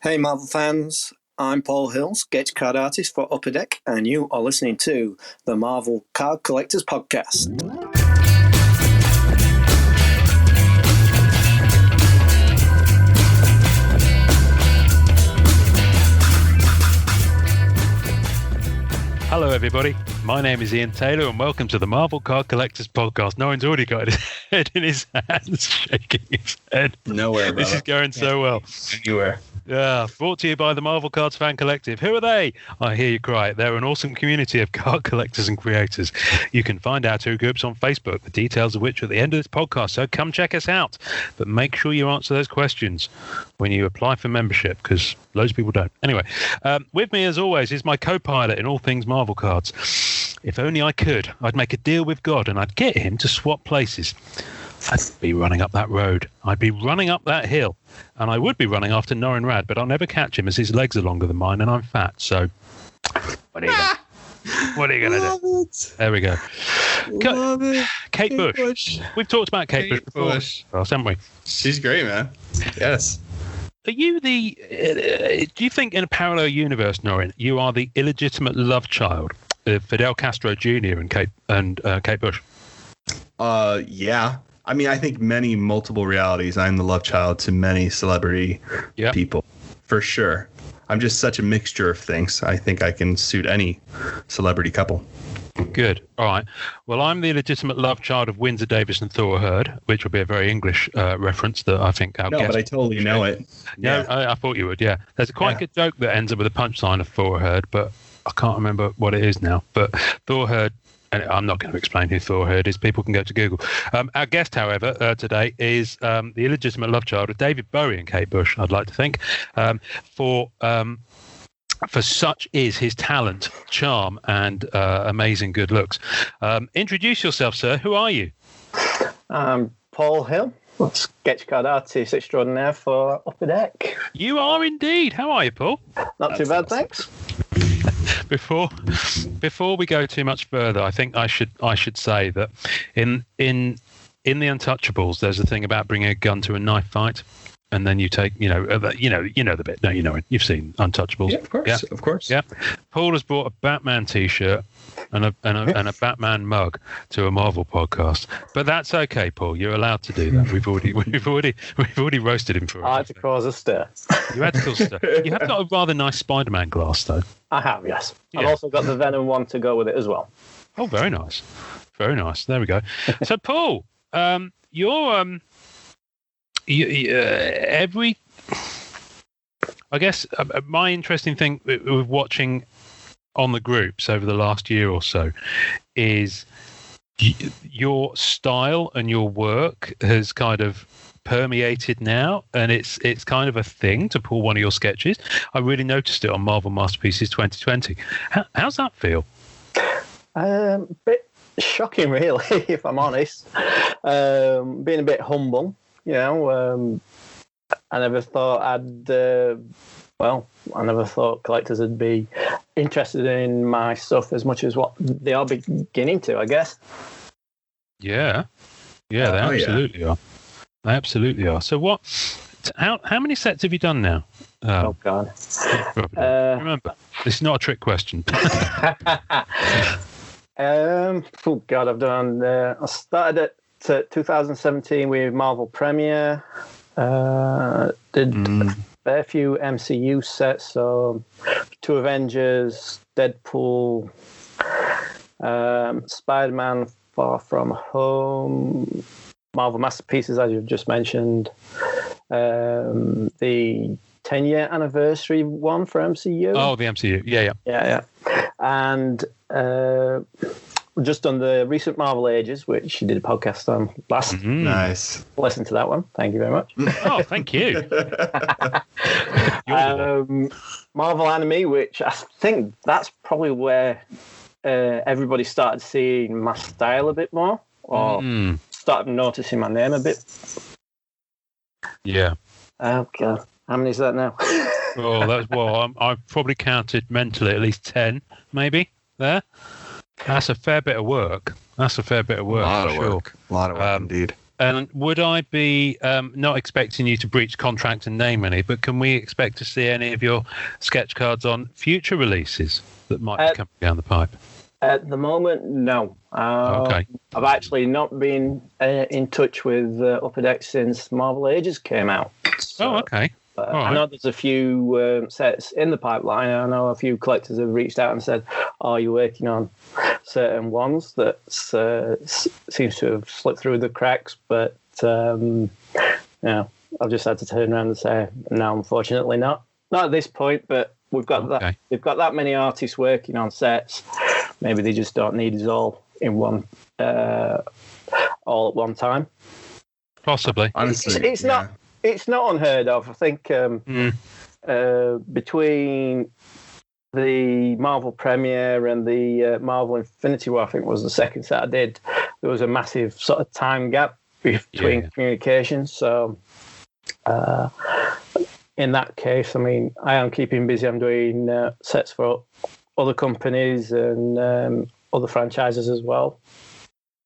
Hey Marvel fans, I'm Paul Hill, sketch card artist for Upper Deck, and you are listening to the Marvel Card Collectors Podcast. Hello everybody, my name is Ian Taylor and welcome to the Marvel Card Collectors Podcast. No one's already got his head in his hands, shaking his head. Nowhere, This is going so well. Anywhere. Yeah, brought to you by the Marvel Cards Fan Collective. Who are they? I hear you cry. They're an awesome community of card collectors and creators. You can find our two groups on Facebook, the details of which are at the end of this podcast, so come check us out. But make sure you answer those questions when you apply for membership, because loads of people don't. Anyway, with me as always is my co-pilot in all things Marvel cards. If only I could, I'd make a deal with God and I'd get him to swap places. I'd be running up that road. I'd be running up that hill. And I would be running after Norrin Rad, but I'll never catch him as his legs are longer than mine and I'm fat. So what are you going to do? There we go. Love it. Kate Bush. We've talked about Kate Bush before, haven't we? She's great, man. Yes. Are you do you think in a parallel universe, Norrin, you are the illegitimate love child of Fidel Castro Jr. and Kate Bush? Yeah. I mean, I think multiple realities. I'm the love child to many celebrity people, for sure. I'm just such a mixture of things. I think I can suit any celebrity couple. Good. All right. Well, I'm the legitimate love child of Windsor Davis and Thor Hurd, which will be a very English reference that I think our guest... but I totally know it. Yeah, I thought you would, yeah. There's a quite good joke that ends up with a punchline of Thor Hurd, but I can't remember what it is now. But Thor Hurd... And I'm not going to explain who Thor Hurd is. People can go to Google. Our guest, however, today is the illegitimate love child of David Bowie and Kate Bush, I'd like to think, for such is his talent, charm, and amazing good looks. Introduce yourself, sir. Who are you? I'm Paul Hill, sketch card artist extraordinaire for Upper Deck. You are indeed. How are you, Paul? Not too bad, thanks. Before we go too much further, I think I should say that in the Untouchables, there's a thing about bringing a gun to a knife fight, and then you take you know the bit. No, you know it. You've seen Untouchables. Yeah, of course, of course. Yeah. Paul has brought a Batman T-shirt and a Batman mug to a Marvel podcast, but that's okay, Paul. You're allowed to do that. We've already roasted him for it. I had to cause a stir. You had to cause a stir. You have got a rather nice Spider-Man glass, though. I have, yes. Yeah. I've also got the Venom one to go with it as well. Oh, very nice. Very nice. There we go. So, Paul, you're I guess my interesting thing with watching on the groups over the last year or so is your style and your work has kind of permeated now, and it's kind of a thing to pull one of your sketches. I really noticed it on Marvel Masterpieces 2020. How's that feel? Bit shocking, really, if I'm honest. Being a bit humble, you know. I never thought I never thought collectors would be interested in my stuff as much as what they are beginning to, I guess. Yeah, they absolutely are. They absolutely are. So how many sets have you done now? Oh God. Remember, this is not a trick question. Oh God, I've done. I started at 2017 with Marvel Premiere. Did a fair few MCU sets, so 2 Avengers, Deadpool, Spider-Man Far From Home, Marvel Masterpieces, as you've just mentioned, the 10-year anniversary one for MCU. Oh, the MCU. Yeah. And just on the recent Marvel Ages, which you did a podcast on last. Mm-hmm. Nice. Listen to that one. Thank you very much. Oh, thank you. Marvel Anime, which I think that's probably where everybody started seeing my style a bit more, or started noticing my name a bit. Yeah. Oh God, how many is that now? I've probably counted mentally at least 10, maybe there. That's a fair bit of work. A lot of work indeed. And would I be not expecting you to breach contract and name any, but can we expect to see any of your sketch cards on future releases that might be coming down the pipe? At the moment, no. Okay. I've actually not been in touch with Upper Deck since Marvel Ages came out. So, okay. Right. I know there's a few sets in the pipeline. I know a few collectors have reached out and said, "Are you working on certain ones?" That seems to have slipped through the cracks. But I've just had to turn around and say, "No, unfortunately not. Not at this point." But we've got that. We've got that many artists working on sets. Maybe they just don't need us all in one, all at one time. Possibly. Honestly, It's not unheard of. I think between the Marvel premiere and the Marvel Infinity War, I think was the second set I did, there was a massive sort of time gap between communications. So in that case, I mean, I am keeping busy. I'm doing sets for other companies and other franchises as well.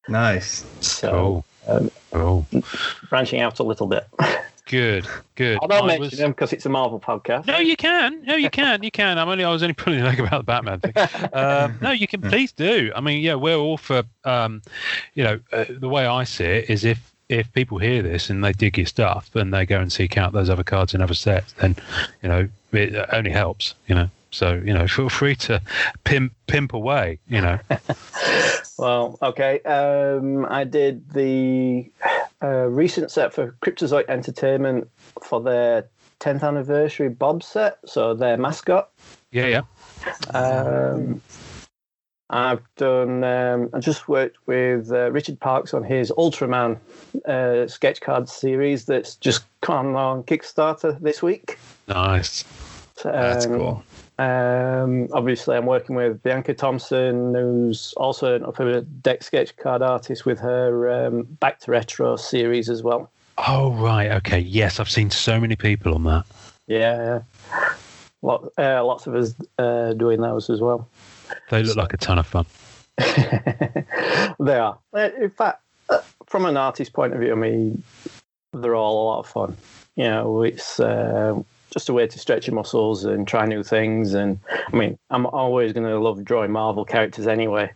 Nice. So branching out a little bit. Good. I don't mention them because it's a Marvel podcast. No, you can. I was only pulling a leg about the Batman thing. No, you can. Please do. I mean, yeah, we're all for. The way I see it is if people hear this and they dig your stuff and they go and seek out those other cards in other sets, then it only helps. So feel free to pimp away. Well, okay. I did the recent set for Cryptozoic Entertainment for their 10th anniversary Bob set, so their mascot. Yeah. I've done. I just worked with Richard Parks on his Ultraman sketch card series that's just come on Kickstarter this week. Nice. That's cool. Obviously, I'm working with Bianca Thompson, who's also an Upper Deck sketch card artist, with her Back to Retro series as well. Oh, right. Okay. Yes, I've seen so many people on that. Yeah. Lots of us doing those as well. They look like a ton of fun. They are. In fact, from an artist point of view, I mean, they're all a lot of fun. It's just a way to stretch your muscles and try new things. And I mean, I'm always going to love drawing Marvel characters anyway.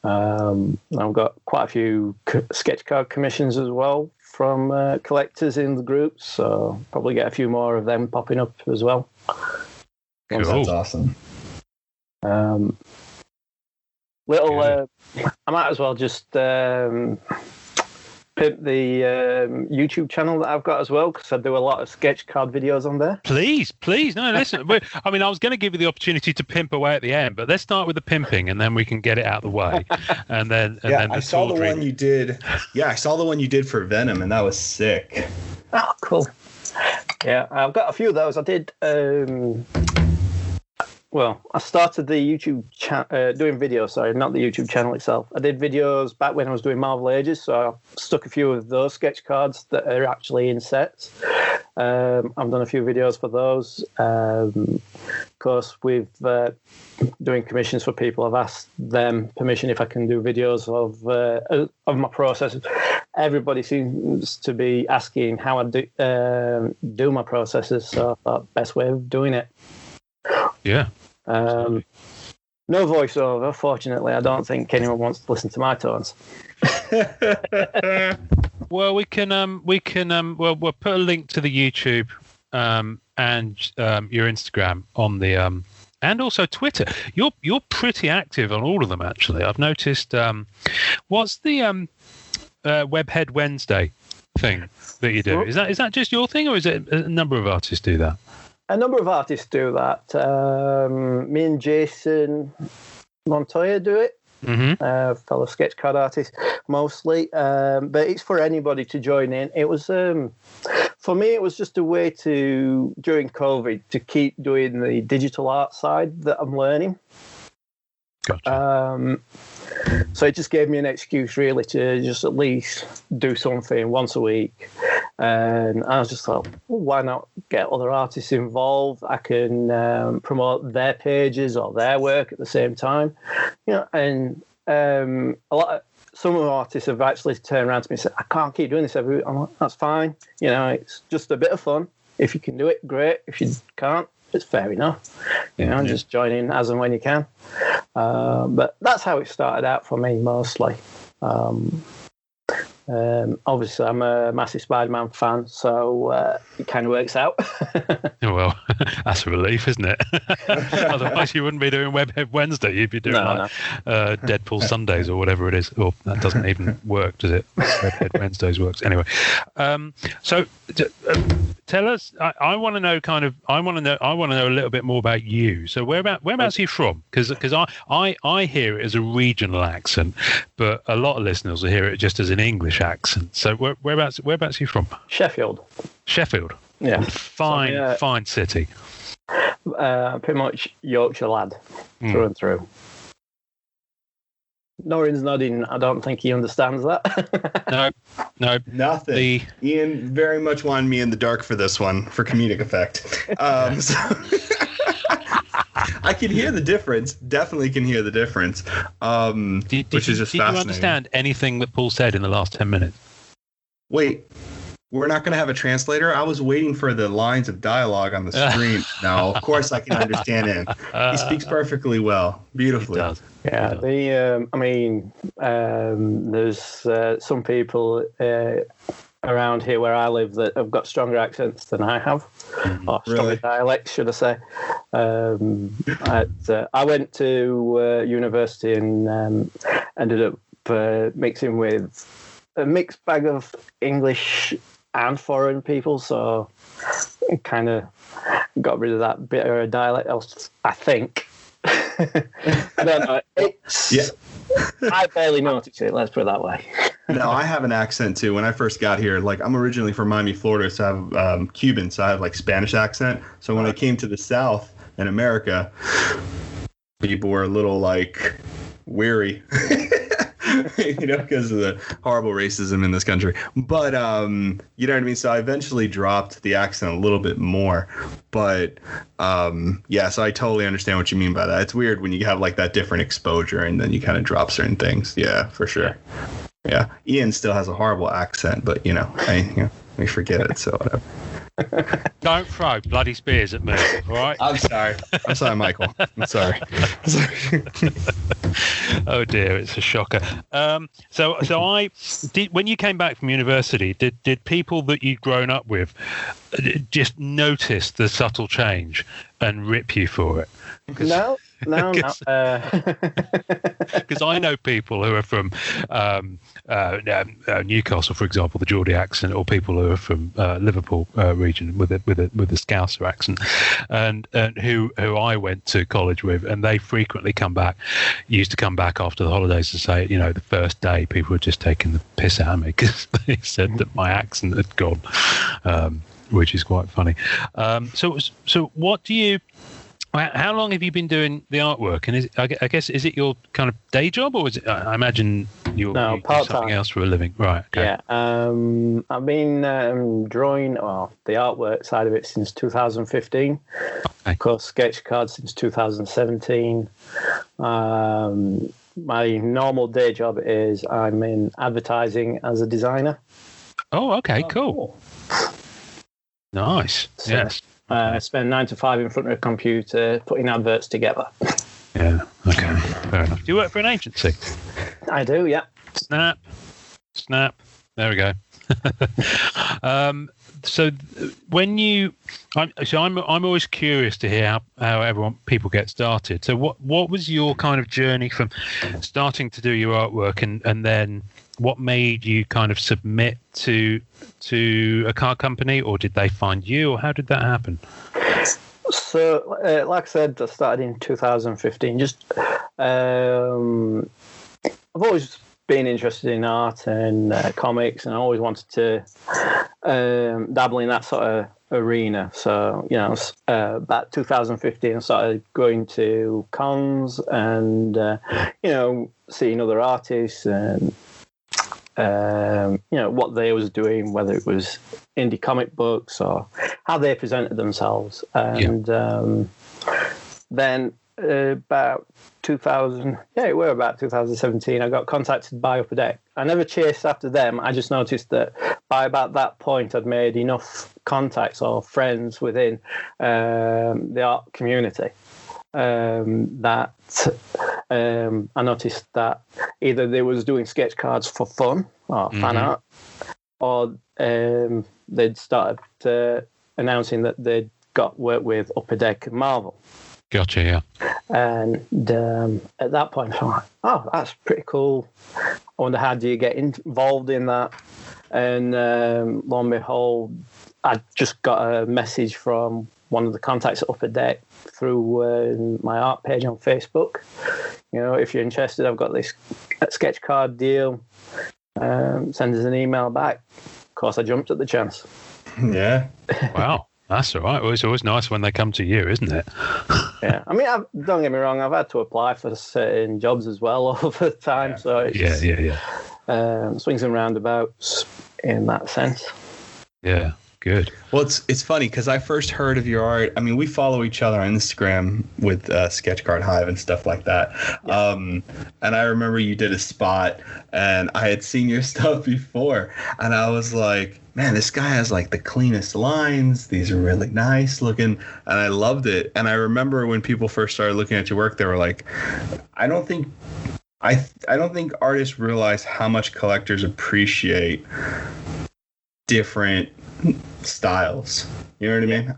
I've got quite a few sketch card commissions as well from collectors in the group, so probably get a few more of them popping up as well. Cool. That's awesome. I might as well just pimp the YouTube channel that I've got as well, because I do a lot of sketch card videos on there. Please. No, listen. I was going to give you the opportunity to pimp away at the end, but let's start with the pimping, and then we can get it out of the way. And then, I saw the one you did. Yeah, I saw the one you did for Venom, and that was sick. Oh, cool. Yeah, I've got a few of those. I did. I started the YouTube doing videos. Sorry, not the YouTube channel itself. I did videos back when I was doing Marvel Ages, so I stuck a few of those sketch cards that are actually in sets. I've done a few videos for those. Of course, with doing commissions for people, I've asked them permission if I can do videos of my process. Everybody seems to be asking how I do my processes, so I thought best way of doing it. Yeah. No voiceover, fortunately. I don't think anyone wants to listen to my tones. Well, we'll put a link to the YouTube and your Instagram on the and also Twitter. You're pretty active on all of them, actually. I've noticed. What's the Webhead Wednesday thing that you do? Is that just your thing, or is it a number of artists do that? A number of artists do that. Me and Jason Montoya do it. Mm-hmm. Fellow sketch card artist mostly, but it's for anybody to join in. It was for me, it was just a way to, during COVID, to keep doing the digital art side that I'm learning. Gotcha. So it just gave me an excuse really to just at least do something once a week. And I was just thought, well, why not get other artists involved? I can promote their pages or their work at the same time, and a lot of some artists have actually turned around to me and said, I can't keep doing this every week. I'm like, that's fine. It's just a bit of fun. If you can do it, great. If you can't, it's fair enough. Just join in as and when you can. But that's how it started out for me mostly. Obviously, I'm a massive Spider-Man fan, so it kind of works out. Well, that's a relief, isn't it? Otherwise, you wouldn't be doing Webhead Wednesday. You'd be doing Deadpool Sundays or whatever it is. Or that doesn't even work, does it? Webhead Wednesdays works anyway. So, tell us. I want to know. I want to know a little bit more about you. So, whereabouts are you from? Because I hear it as a regional accent, but a lot of listeners will hear it just as an English accent. So whereabouts are you from? Sheffield. Yeah. Fine city. Pretty much Yorkshire lad through and through. Norrin's nodding. I don't think he understands that. No. Nothing. Ian very much wanted me in the dark for this one for comedic effect. I can hear the difference. Definitely can hear the difference. Which is just fascinating. Did you understand anything that Paul said in the last 10 minutes? Wait, we're not going to have a translator? I was waiting for the lines of dialogue on the screen. No, of course I can understand him. He speaks perfectly well, beautifully. He does. Yeah, there's some people around here where I live that have got stronger accents than I have, or stronger dialects, should I say. I went to university and ended up mixing with a mixed bag of English and foreign people, so it kind of got rid of that bit of a dialect, I think. I don't know. I barely noticed it, let's put it that way. No, I have an accent too. When I first got here, I'm originally from Miami, Florida, so I have Cuban, so I have Spanish accent. So when I came to the South in America, people were a little weary, because of the horrible racism in this country. But you know what I mean? So I eventually dropped the accent a little bit more. But so I totally understand what you mean by that. It's weird when you have that different exposure and then you kind of drop certain things. Yeah, for sure. Yeah. Ian still has a horrible accent, but we forget it, so whatever. Don't throw bloody spears at me, all right? I'm sorry, Michael. I'm sorry. Oh dear, it's a shocker. So I did, when you came back from university, did people that you'd grown up with just notice the subtle change and rip you for it? No. Because I know people who are from Newcastle, for example, the Geordie accent, or people who are from Liverpool region with a Scouser accent, and who I went to college with, and they frequently used to come back after the holidays and say, the first day people were just taking the piss out of me because they said that my accent had gone, which is quite funny. So what do you? How long have you been doing the artwork? And I guess is it your kind of day job, or is it? I imagine you do something else for a living, right? Okay. Yeah, I've been drawing the artwork side of it since 2015. Okay. Of course, sketch cards since 2017. My normal day job is I'm in advertising as a designer. Oh, okay, cool. Nice. So, yes. I spend 9 to 5 in front of a computer putting adverts together. Yeah, okay, fair enough. Do you work for an agency? I do, yeah. Snap. There we go. So when I'm always curious to hear how people get started. So what was your kind of journey from starting to do your artwork, and then what made you kind of submit to a car company, or did they find you, or how did that happen? So, like I said, I started in 2015. I've always been interested in art and comics, and I always wanted to dabble in that sort of arena. So, about 2015, I started going to cons and, seeing other artists and, what they was doing, whether it was indie comic books or how they presented themselves. And then about 2000. Yeah, it were about 2017. I got contacted by Upper Deck. I never chased after them. I just noticed that by about that point, I'd made enough contacts or friends within the art community that I noticed that either they was doing sketch cards for fun or fan art, or they'd started announcing that they'd got work with Upper Deck and Marvel. Gotcha, yeah. And at that point, I'm like, oh, that's pretty cool. I wonder, how do you get involved in that? And lo and behold, I just got a message from one of the contacts at Upper Deck through my art page on Facebook. You know, if you're interested, I've got this sketch card deal. Send us an email back. Of course, I jumped at the chance. Yeah. Wow. That's all right. Well, it's always nice when they come to you, isn't it? Yeah. I mean, don't get me wrong, I've had to apply for certain jobs as well over time. So it's swings and roundabouts in that sense. Yeah. Good. Well, it's funny because I first heard of your art. I mean, we follow each other on Instagram with Sketch Card Hive and stuff like that. Yeah. And I remember you did a spot, and I had seen your stuff before, and I was like, man, this guy has like the cleanest lines. These are really nice looking, and I loved it. And I remember when people first started looking at your work, they were like, I don't think artists realize how much collectors appreciate different styles. You know what I mean?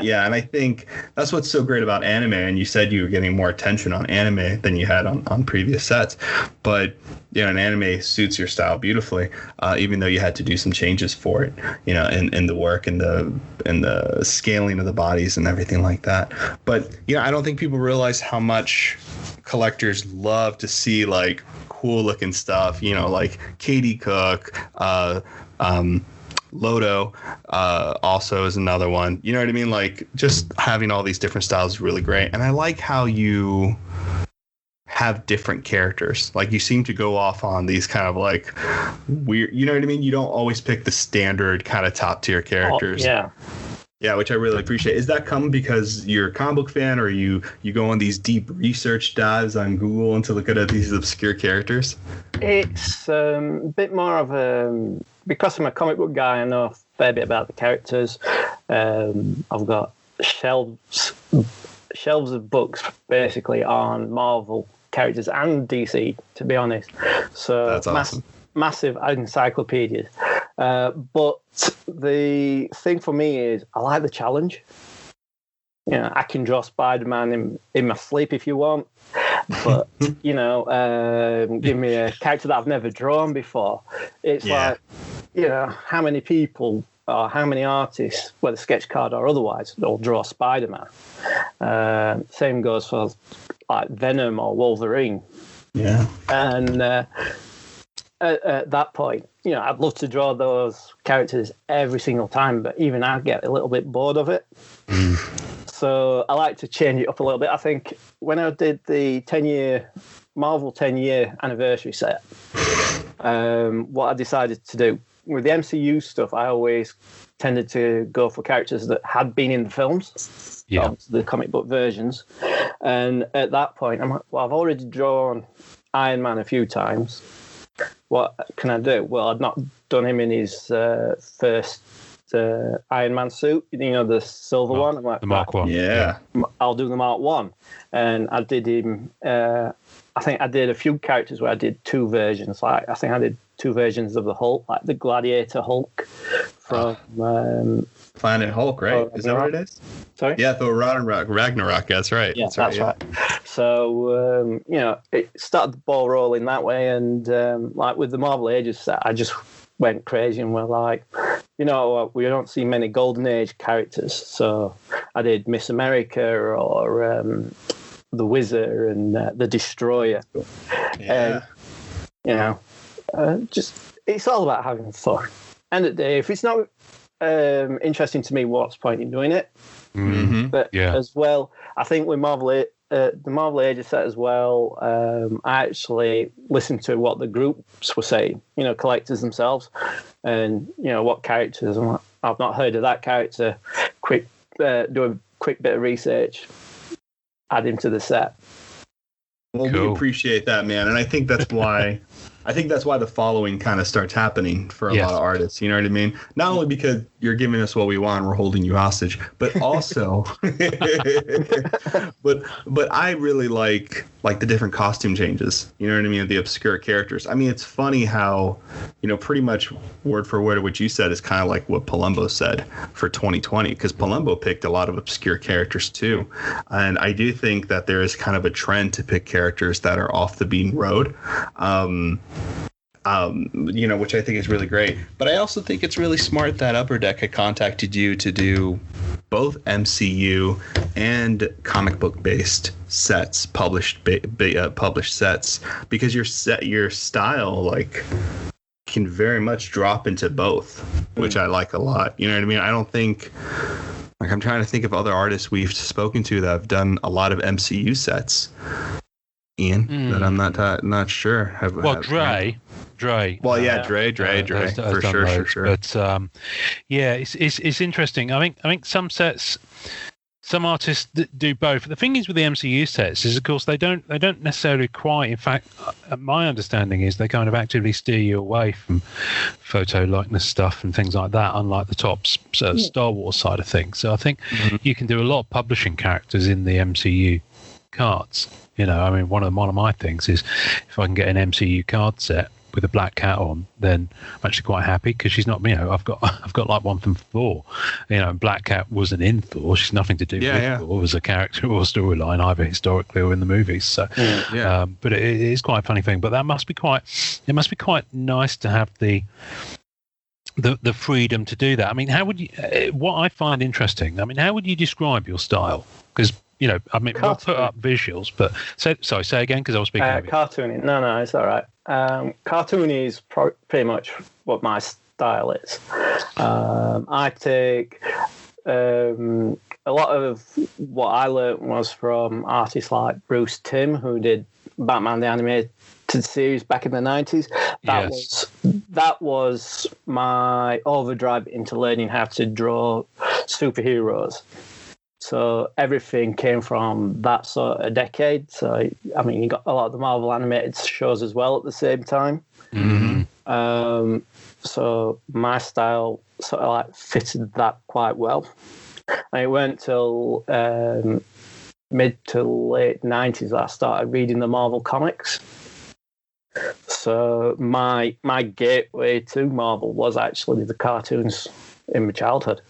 Yeah, and I think that's what's so great about anime. And you said you were getting more attention on anime than you had on previous sets. But, you know, an anime suits your style beautifully, even though you had to do some changes for it, you know, in the work and the scaling of the bodies and everything like that. But, you know, I don't think people realize how much collectors love to see, like, cool looking stuff, you know, like Katie Cook, Lodo also is another one. You know what I mean? Like, just having all these different styles is really great. And I like how you have different characters. Like, you seem to go off on these kind of like weird, you know what I mean? You don't always pick the standard kind of top tier characters. Yeah, which I really appreciate. Is that come because you're a comic book fan, or you go on these deep research dives on Google and to look at these obscure characters? It's a bit more of because I'm a comic book guy, I know a fair bit about the characters. I've got shelves of books basically on Marvel characters and DC, to be honest. So that's awesome. Massive encyclopedias. But the thing for me is I like the challenge. You know, I can draw Spider-Man in my sleep if you want, but, you know, give me a character that I've never drawn before. It's like, you know, how many people or how many artists, whether sketch card or otherwise, will draw Spider-Man. Same goes for like Venom or Wolverine. Yeah. And at that point, you know, I'd love to draw those characters every single time, but even I get a little bit bored of it. So I like to change it up a little bit. I think when I did the Marvel 10-year anniversary set, what I decided to do with the MCU stuff, I always tended to go for characters that had been in the films, the comic book versions. And at that point, I'm like, well, I've already drawn Iron Man a few times. What can I do? Well, I'd not done him in his first Iron Man suit, you know, the silver one. I'm like, the Mark 1. Yeah. I'll do the Mark 1. And I did him, I think I did a few characters where I did two versions. Like, I think I did two versions of the Hulk, like the Gladiator Hulk from Planet Hulk, right? Is that what it is? Sorry? Yeah, Thor Ragnarok. That's right. Yeah, that's right. So, you know, it started the ball rolling that way. And like with the Marvel Ages set, I just went crazy and were like, you know, we don't see many Golden Age characters. So I did Miss America or the Wizard and the Destroyer. Yeah. You know, just it's all about having fun. End of the day, if it's not interesting to me, what's the point in doing it? Mm-hmm. But as well, I think with the Marvel Ages set as well, I actually listened to what the groups were saying, you know, collectors themselves, and, you know, what characters. I've not heard of that character. Do a quick bit of research. add him to the set. Well, cool. We appreciate that, man, and I think that's why. I think that's why the following kind of starts happening for a lot of artists. You know what I mean? Not only because you're giving us what we want, we're holding you hostage, but also, but I really like the different costume changes. You know what I mean? The obscure characters. I mean, it's funny how, pretty much word for word what you said is kind of like what Palumbo said for 2020, because Palumbo picked a lot of obscure characters too, and I do think that there is kind of a trend to pick characters that are off the beaten road. Which I think is really great. But I also think it's really smart that Upper Deck had contacted you to do both MCU and comic book based sets, published sets, because your style can very much drop into both, which I like a lot. You know what I mean? I don't think. I'm trying to think of other artists we've spoken to that have done a lot of MCU sets. Ian, that I'm not sure. Dre. Well, yeah, Dre, for sure. But it's interesting. I think some sets, some artists do both. The thing is with the MCU sets is, of course, they don't necessarily quite. In fact, my understanding is they kind of actively steer you away from photo likeness stuff and things like that, unlike the Topps Star Wars side of things. So I think you can do a lot of publishing characters in the MCU cards. One of my things is if I can get an MCU card set with a Black Cat on, then I'm actually quite happy, because she's not. I've got like one from Thor. Black Cat wasn't in Thor. She's nothing to do with Thor as a character or storyline, either historically or in the movies. So, but it is quite a funny thing. But that must be quite. It must be quite nice to have the freedom to do that. I mean, how would you? What I find interesting. I mean, how would you describe your style? Because we'll put up visuals, but say again, because I was speaking. Cartooning. No, it's all right. Cartooning is pretty much what my style is. I take a lot of what I learned was from artists like Bruce Timm, who did Batman the Animated Series back in the 90s. That was my overdrive into learning how to draw superheroes. So everything came from that sort of decade. So, you got a lot of the Marvel animated shows as well at the same time. Mm-hmm. So my style sort of fitted that quite well. And it went till mid to late 90s that I started reading the Marvel comics. So my gateway to Marvel was actually the cartoons in my childhood.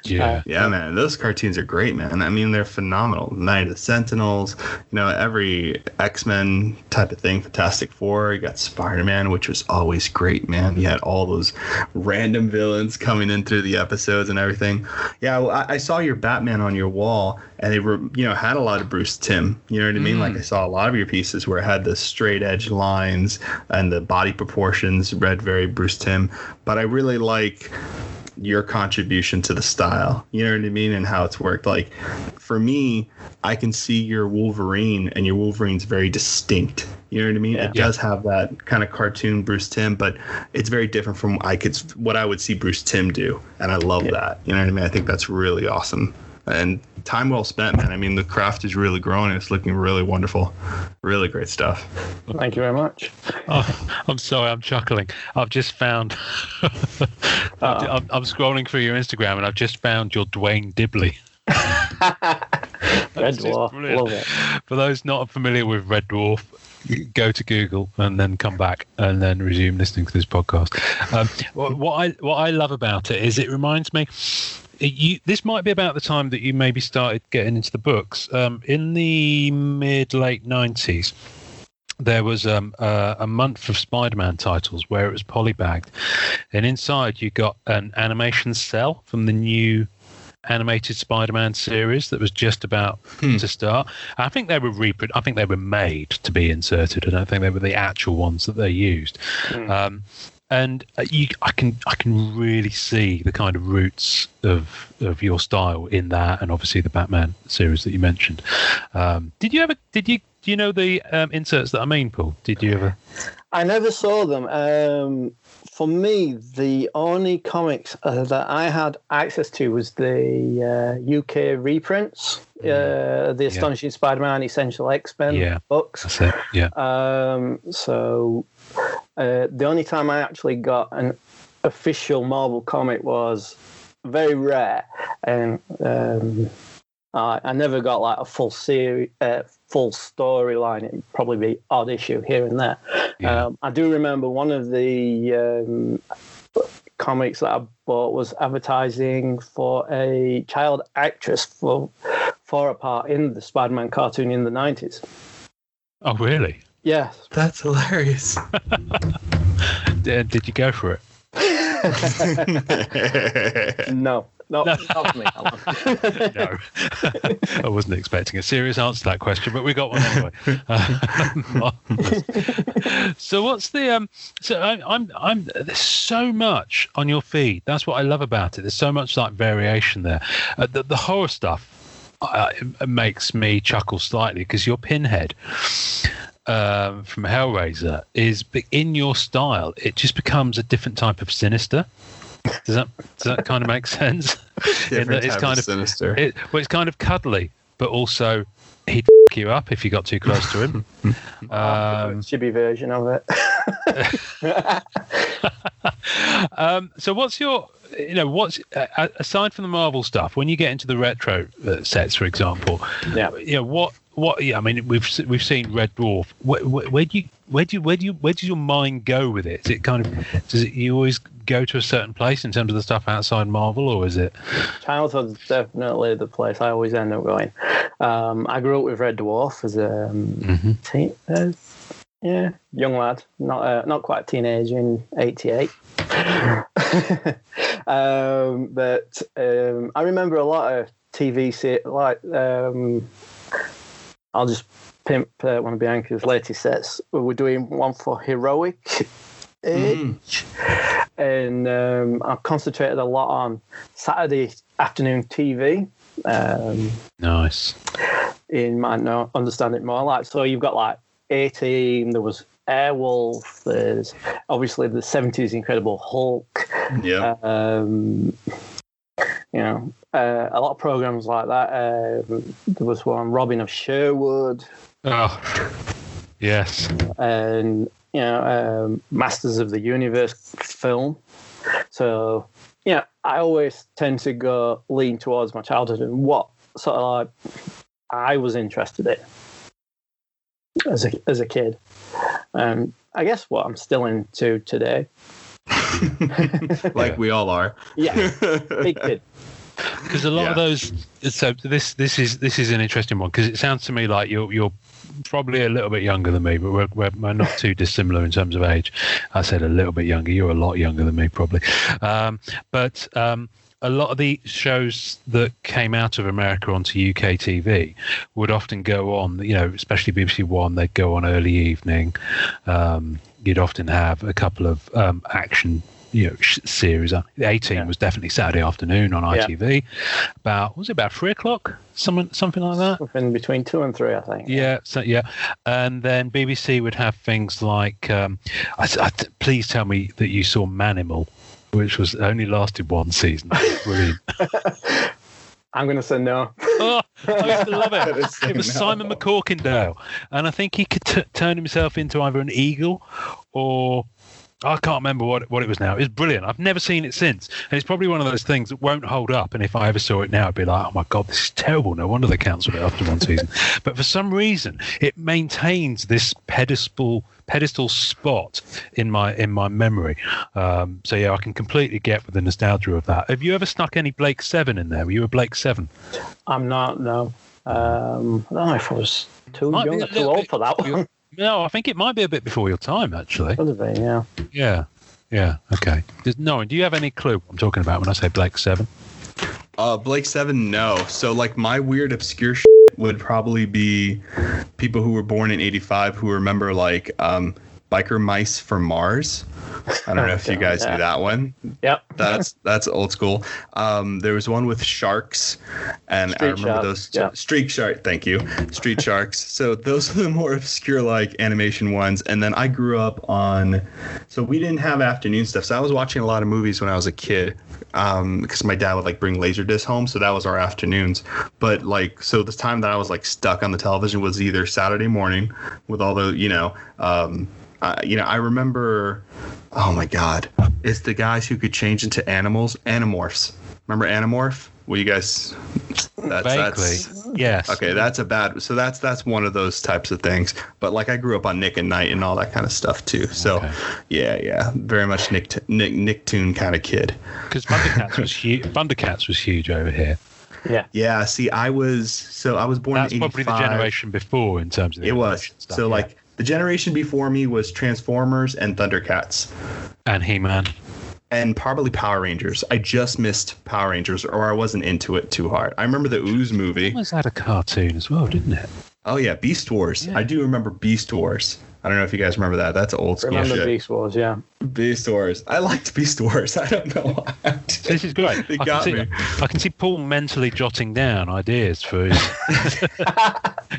Yeah, man. Those cartoons are great, man. I mean, they're phenomenal. Night of the Sentinels, every X-Men type of thing. Fantastic Four. You got Spider-Man, which was always great, man. You had all those random villains coming in through the episodes and everything. Yeah, well, I saw your Batman on your wall, and they were, had a lot of Bruce Timm. You know what I mean? Like, I saw a lot of your pieces where it had the straight edge lines and the body proportions read very Bruce Timm. But I really like your contribution to the style, you know what I mean, and how it's worked. Like, for me, I can see your Wolverine, and your Wolverine's very distinct. You know what I mean? It does have that kind of cartoon Bruce Timm, but it's very different from what I would see Bruce Timm do, and I love that. You know what I mean? I think that's really awesome. And time well spent, man. I mean, the craft is really growing. It's looking really wonderful. Really great stuff. Thank you very much. Oh, I'm sorry, I'm chuckling. I've just found... I'm scrolling through your Instagram, and I've just found your Dwayne Dibley. Red Dwarf. Love it. For those not familiar with Red Dwarf, go to Google and then come back and then resume listening to this podcast. What I love about it is it reminds me... this might be about the time that you maybe started getting into the books. In the mid-late 90s, there was a month of Spider-Man titles where it was polybagged. And inside you got an animation cell from the new animated Spider-Man series that was just about to start. I think they were I think they were made to be inserted. I don't think they were the actual ones that they used. And I can really see the kind of roots of your style in that, and obviously the Batman series that you mentioned. Do you know the inserts that I mean, Paul? Did you ever? I never saw them. for me, the only comics that I had access to was the UK reprints, the Astonishing Spider-Man, Essential X-Men books. That's it. Yeah. So the only time I actually got an official Marvel comic was very rare, and I never got like a full series, full storyline. It'd probably be odd issue here and there. Yeah. I do remember one of the comics that I bought was advertising for a child actress for a part in the Spider-Man cartoon in the 90s. Oh, really? Yes. That's hilarious. Did you go for it? No. Not for me. No. I wasn't expecting a serious answer to that question, but we got one anyway. So what's the I'm there's so much on your feed. That's what I love about it. There's so much like variation there. The horror stuff it makes me chuckle slightly because your Pinhead from Hellraiser is in your style. It just becomes a different type of sinister. Does that kind of make sense? Different type kind of sinister. It's kind of cuddly, but also he'd f*** you up if you got too close to him. Chibi version of it. So what's your, aside from the Marvel stuff, when you get into the retro sets, for example, what? Yeah, I mean, we've seen Red Dwarf. Where does your mind go with it? Is it kind of you always go to a certain place in terms of the stuff outside Marvel, or is it? Childhood's definitely the place I always end up going. I grew up with Red Dwarf as a teen, young lad, not quite a teenager in '88. But I remember a lot of TV like. I'll just pimp one of Bianca's latest sets. We're doing one for Heroic Age. And I concentrated a lot on Saturday afternoon TV. Nice. You might understand it more. Like, so you've got like A-Team, there was Airwolf, there's obviously the 70s Incredible Hulk. Yeah. A lot of programs like that. There was one, Robin of Sherwood. Oh, yes. And, Masters of the Universe film. So, I always tend to lean towards my childhood and what sort of like I was interested in as a kid. I guess what I'm still into today. Like we all are. Yeah, big kid. Because a lot of those. So this is an interesting one because it sounds to me like you're probably a little bit younger than me, but we're not too dissimilar in terms of age. I said a little bit younger. You're a lot younger than me, probably. But a lot of the shows that came out of America onto UK TV would often go on, especially BBC One, they'd go on early evening. You'd often have a couple of action series. The A-Team was definitely Saturday afternoon on ITV. About 3:00, something like that. Something between 2 and 3, I think. And then BBC would have things like. Please tell me that you saw Manimal, which was only lasted one season. Brilliant. I'm going to say no. Oh, I used to love it. It was Simon McCorkindale, and I think he could turn himself into either an eagle or. I can't remember what it was now. It was brilliant. I've never seen it since. And it's probably one of those things that won't hold up. And if I ever saw it now, I'd be like, oh, my God, this is terrible. No wonder they cancelled it after one season. But for some reason, it maintains this pedestal spot in my memory. I can completely get with the nostalgia of that. Have you ever snuck any Blake 7 in there? Were you a Blake 7? I'm not, no. I don't know if I was too young or too old for that one. No, I think it might be a bit before your time, actually. Could have been, yeah. Yeah, okay. Do you have any clue what I'm talking about when I say Blake 7? Blake 7, no. So, like, my weird, obscure would probably be people who were born in 85 who remember, like, Biker Mice for Mars. I don't know if you guys knew that one. Yep. That's old school. There was one with sharks, and I remember those. Street Shark. Thank you. Street Sharks. So those are the more obscure like animation ones. And then I grew up on. So we didn't have afternoon stuff. So I was watching a lot of movies when I was a kid, because my dad would like bring Laserdisc home. So that was our afternoons. But like, so the time that I was like stuck on the television was either Saturday morning with all the I remember, oh my God, it's the guys who could change into animals, Animorphs. Remember Animorph? Well, you guys, that's yes. Okay, that's one of those types of things. But like I grew up on Nick at Night and all that kind of stuff too. So yeah, very much Nicktoon kind of kid. Because Thundercats was huge over here. Yeah. See, I was born in 85. That's probably the generation before in terms of the stuff. So like the generation before me was Transformers and Thundercats. And He-Man. And probably Power Rangers. I just missed Power Rangers, or I wasn't into it too hard. I remember the Ooze movie. Was that a cartoon as well, didn't it? Oh yeah, Beast Wars. Yeah. I do remember Beast Wars. I don't know if you guys remember that. That's old school shit. Beast Wars, yeah. Beast Wars. I liked Beast Wars. I don't know why. This is great. It got me. I can see Paul mentally jotting down ideas for his...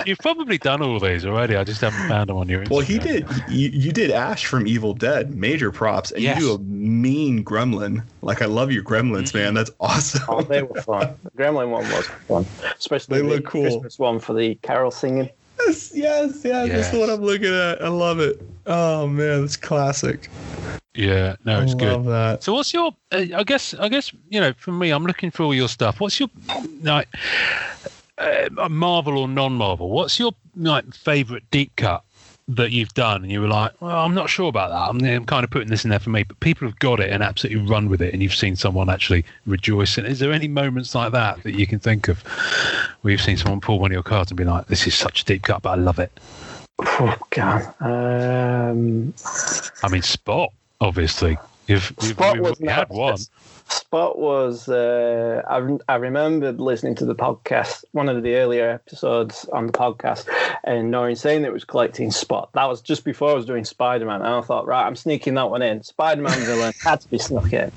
You've probably done all these already. I just haven't found them on your Instagram. Well, he did. You did Ash from Evil Dead. Major props. And you do a mean gremlin. Like, I love your gremlins, man. That's awesome. Oh, they were fun. The gremlin one was fun. Especially they look cool. Christmas one for the carol singing. Yes. That's what I'm looking at. I love it. Oh man, it's classic. Yeah, no, it's good. I love that. So, what's your? I guess for me, I'm looking for all your stuff. What's your Marvel or non-Marvel? What's your favorite deep cut that you've done? And you were like, well, I'm not sure about that. I'm kind of putting this in there for me, but people have got it and absolutely run with it, and you've seen someone actually rejoice. And is there any moments like that you can think of where you've seen someone pull one of your cards and be like, this is such a deep cut, but I love it? Oh God. Spot, obviously. Spot was had one. Spot was. I remembered listening to the podcast, one of the earlier episodes on the podcast, and Noreen saying that it was collecting Spot. That was just before I was doing Spider-Man, and I thought, right, I'm sneaking that one in. Spider-Man villain had to be snuck in.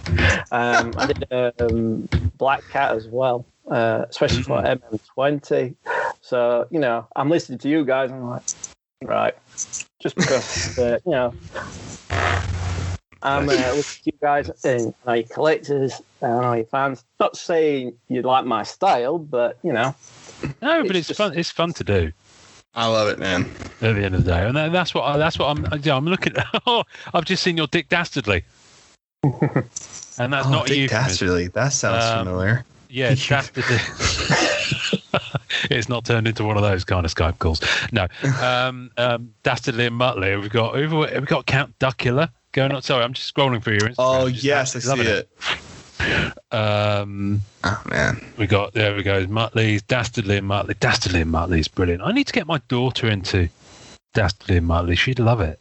I did Black Cat as well, especially for MM20. So I'm listening to you guys, and I'm like, right, just because I'm looking at you guys and your collectors and your fans. Not saying you like my style, but No, but it's fun. It's fun to do. I love it, man. At the end of the day, and that's what I'm looking at. Oh, I've just seen your Dick Dastardly, and that's not Dick you. Dastardly. That sounds familiar. Yeah, Dastardly. It's not turned into one of those kind of Skype calls. No, Dastardly and Muttley. We've got Count Duckula going on. Sorry, I'm just scrolling through your Instagram. Oh yes, I see it. Oh man, there we go. Muttley's Dastardly and Muttley. Dastardly and Muttley is brilliant. I need to get my daughter into Dastardly and Muttley. She'd love it.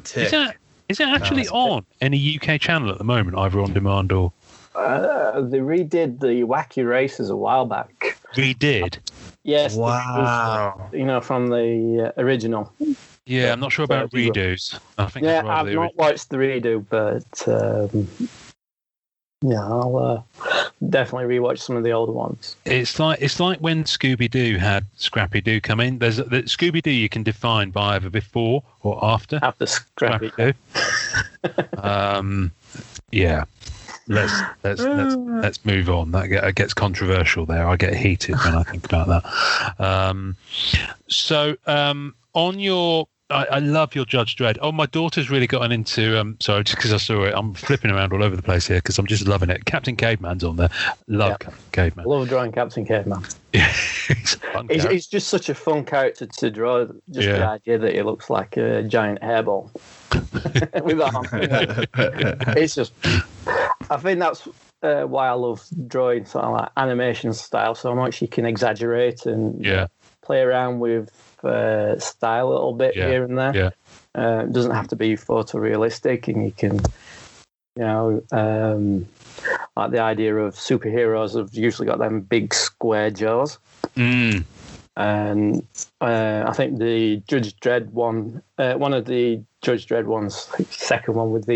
Tick. Is it actually on any UK channel at the moment, either on demand or? They redid the Wacky Races a while back. Redid? Yes. Wow. From the original. Yeah, I'm not sure about redos. I think I've not watched the redo, but I'll definitely rewatch some of the older ones. It's like when Scooby-Doo had Scrappy-Doo come in. There's Scooby-Doo you can define by either before or after. After Scrappy-Doo. Yeah. Let's move on. That gets controversial there. I get heated when I think about that. On your, I love your Judge Dredd. Oh, my daughter's really gotten into. Sorry, just because I saw it, I'm flipping around all over the place here because I'm just loving it. Captain Caveman's on there. Love Captain Caveman. I love drawing Captain Caveman. Yeah, he's just such a fun character to draw. Just the idea that he looks like a giant hairball with arms. It's just. I think that's why I love drawing sort of like animation style so much. You can exaggerate and play around with style a little bit here and there. Yeah. It doesn't have to be photorealistic, and you can, like the idea of superheroes have usually got them big square jaws. And I think the Judge Dredd one, one of the Judge Dredd ones, second one with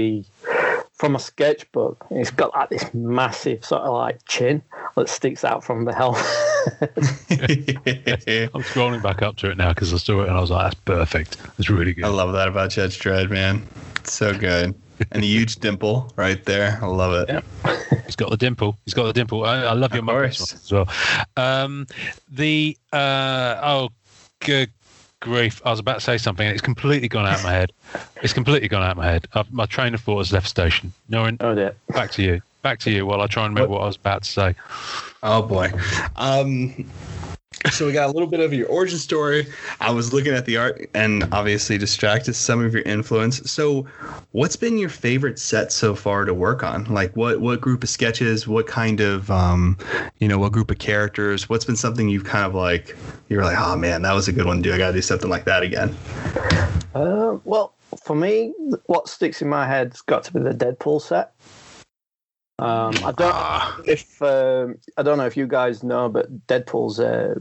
from a sketchbook, it's got like this massive sort of like chin that sticks out from the helmet. I'm scrolling back up to it now because I saw it and I was like, that's perfect. It's really good. I love that about Judge Dredd, man. It's so good. And a huge dimple right there. I love it. Yeah. He's got the dimple. I love your Muppets as well. Good grief. I was about to say something and it's completely gone out of my head. My train of thought has left station. Norrin, back to you while I try and remember what I was about to say. Oh, boy. So we got a little bit of your origin story. I was looking at the art and obviously distracted some of your influence. So what's been your favorite set so far to work on? Like what group of sketches, what kind of, what group of characters, what's been something you've kind of like, you're like, oh man, that was a good one to do. I got to do something like that again. Well, for me, what sticks in my head's got to be the Deadpool set. I don't know if you guys know, but Deadpool's a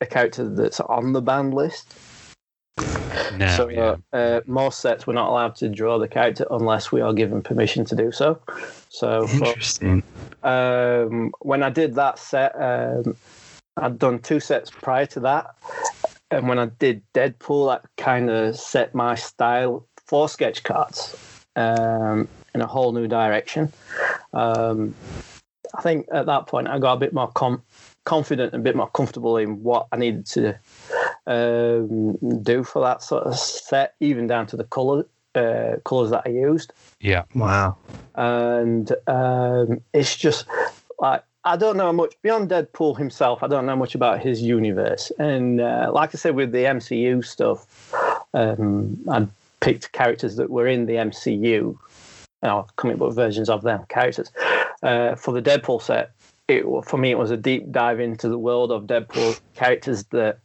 character that's on the banned list. Most sets we're not allowed to draw the character unless we are given permission to do so. So interesting. When I did that set, I'd done 2 sets prior to that, and when I did Deadpool, that kind of set my style for sketch cards in a whole new direction. I think at that point I got a bit more confident and a bit more comfortable in what I needed to do for that sort of set, even down to the colors that I used. Yeah. Wow. And it's just like, I don't know much beyond Deadpool himself. I don't know much about his universe. And like I said, with the MCU stuff, I picked characters that were in the MCU, comic book versions of them characters. For the Deadpool set, for me, it was a deep dive into the world of Deadpool characters that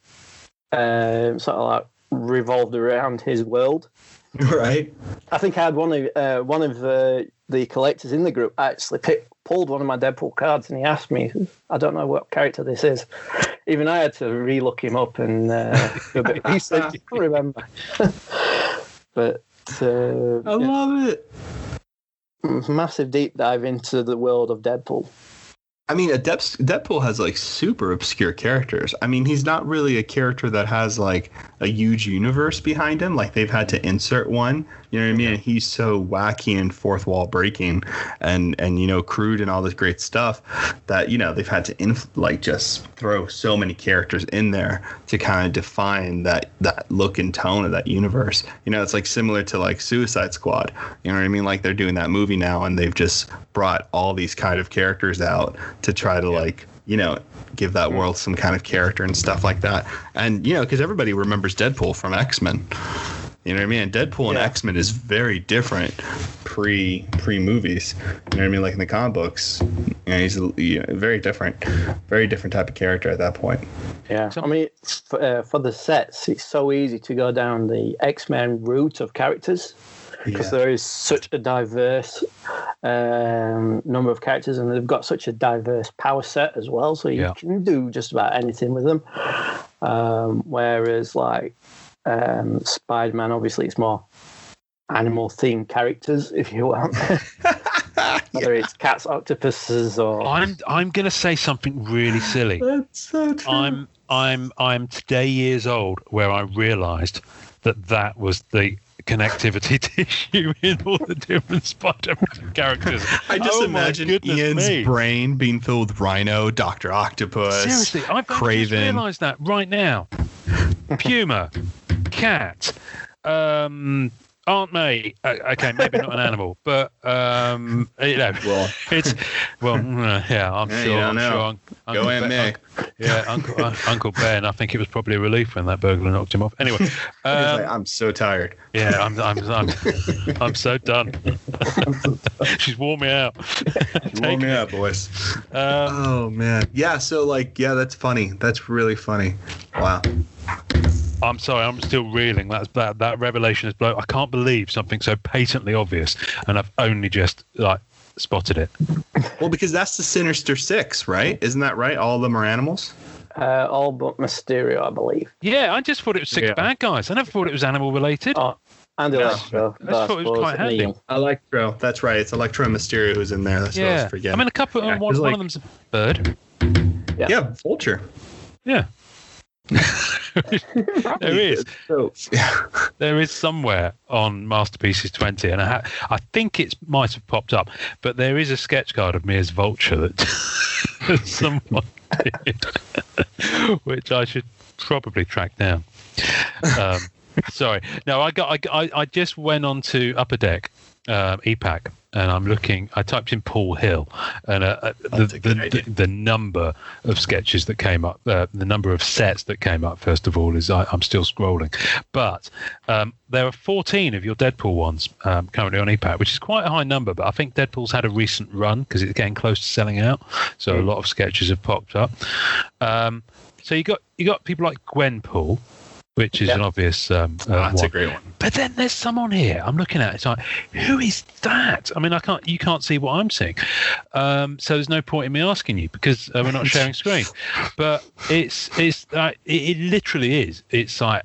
sort of like revolved around his world. Right. I think I had one of the collectors in the group actually pulled one of my Deadpool cards, and he asked me, I don't know what character this is. Even I had to re-look him up and do a bit of research. I can't remember. But I love it. Massive deep dive into the world of Deadpool. I mean, Deadpool has like super obscure characters. I mean, he's not really a character that has like a huge universe behind him. Like they've had to insert one, you know what I mean? And he's so wacky and fourth wall breaking and crude and all this great stuff that, they've had to just throw so many characters in there to kind of define that look and tone of that universe. It's like similar to like Suicide Squad. You know what I mean? Like they're doing that movie now and they've just brought all these kind of characters out to try to give that world some kind of character and stuff like that. And, because everybody remembers Deadpool from X-Men. You know what I mean? Deadpool and X-Men is very different pre-movies. You know what I mean? Like in the comic books, he's very different type of character at that point. Yeah, I mean, for the sets, it's so easy to go down the X-Men route of characters. Because there is such a diverse number of characters, and they've got such a diverse power set as well, so you can do just about anything with them. Whereas, like Spider-Man, obviously, it's more animal-themed characters, if you want. Whether it's cats, octopuses, or I'm going to say something really silly. That's so true. I'm today years old where I realised that was the connectivity tissue in all the different Spider-Man characters. I just imagine Ian's brain being filled with Rhino, Dr. Octopus, seriously, I've Kraven. Just realised that right now. Puma, cat, Aunt May. Okay, maybe not an animal, but well, it's I'm sure. Go Aunt May. Uncle Ben. I think it was probably a relief when that burglar knocked him off. Anyway, I'm so tired. Yeah, I'm so done. She's worn me out. She's worn me out, boys. Oh man, that's funny. That's really funny. Wow. I'm sorry, I'm still reeling. That revelation is blown. I can't believe something so patently obvious, and I've only just spotted it. Well, because that's the Sinister Six, right? Isn't that right? All of them are animals. All but Mysterio, I believe. Yeah, I just thought it was six bad guys. I never thought it was animal related. Oh, and Electro. I just thought it was quite handy. Electro, that's right. It's Electro and Mysterio who's in there. That's what I was forgetting. I mean, a couple. One of them's a bird. Yeah, Vulture. Yeah. There is. There is somewhere on Masterpieces 20, and I think it might have popped up, but there is a sketch card of me as Vulture that someone did, which I should probably track down. Sorry. No, I just went on to Upper Deck, EPAC, and I'm looking. I typed in Paul Hill, and the number of sketches that came up, the number of sets that came up. First of all, is I'm still scrolling, but there are 14 of your Deadpool ones currently on EPAC, which is quite a high number. But I think Deadpool's had a recent run because it's getting close to selling out, so a lot of sketches have popped up. So you got people like Gwenpool, which is an obvious that's a great one. But then there's some on here I'm looking at. It's like, who is that? I mean, you can't see what I'm seeing. So there's no point in me asking you because we're not sharing screen. But it literally is. It's like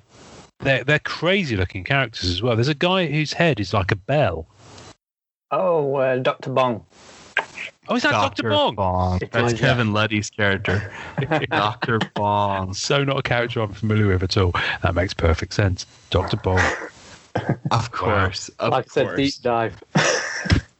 they're crazy looking characters as well. There's a guy whose head is like a bell. Oh, Dr. Bong. Oh, is that Dr. Bong? That's Kevin Letty's character. Dr. Bong. So not a character I'm familiar with at all. That makes perfect sense. Dr. Bong. Of course. Wow. Like I said, deep dive.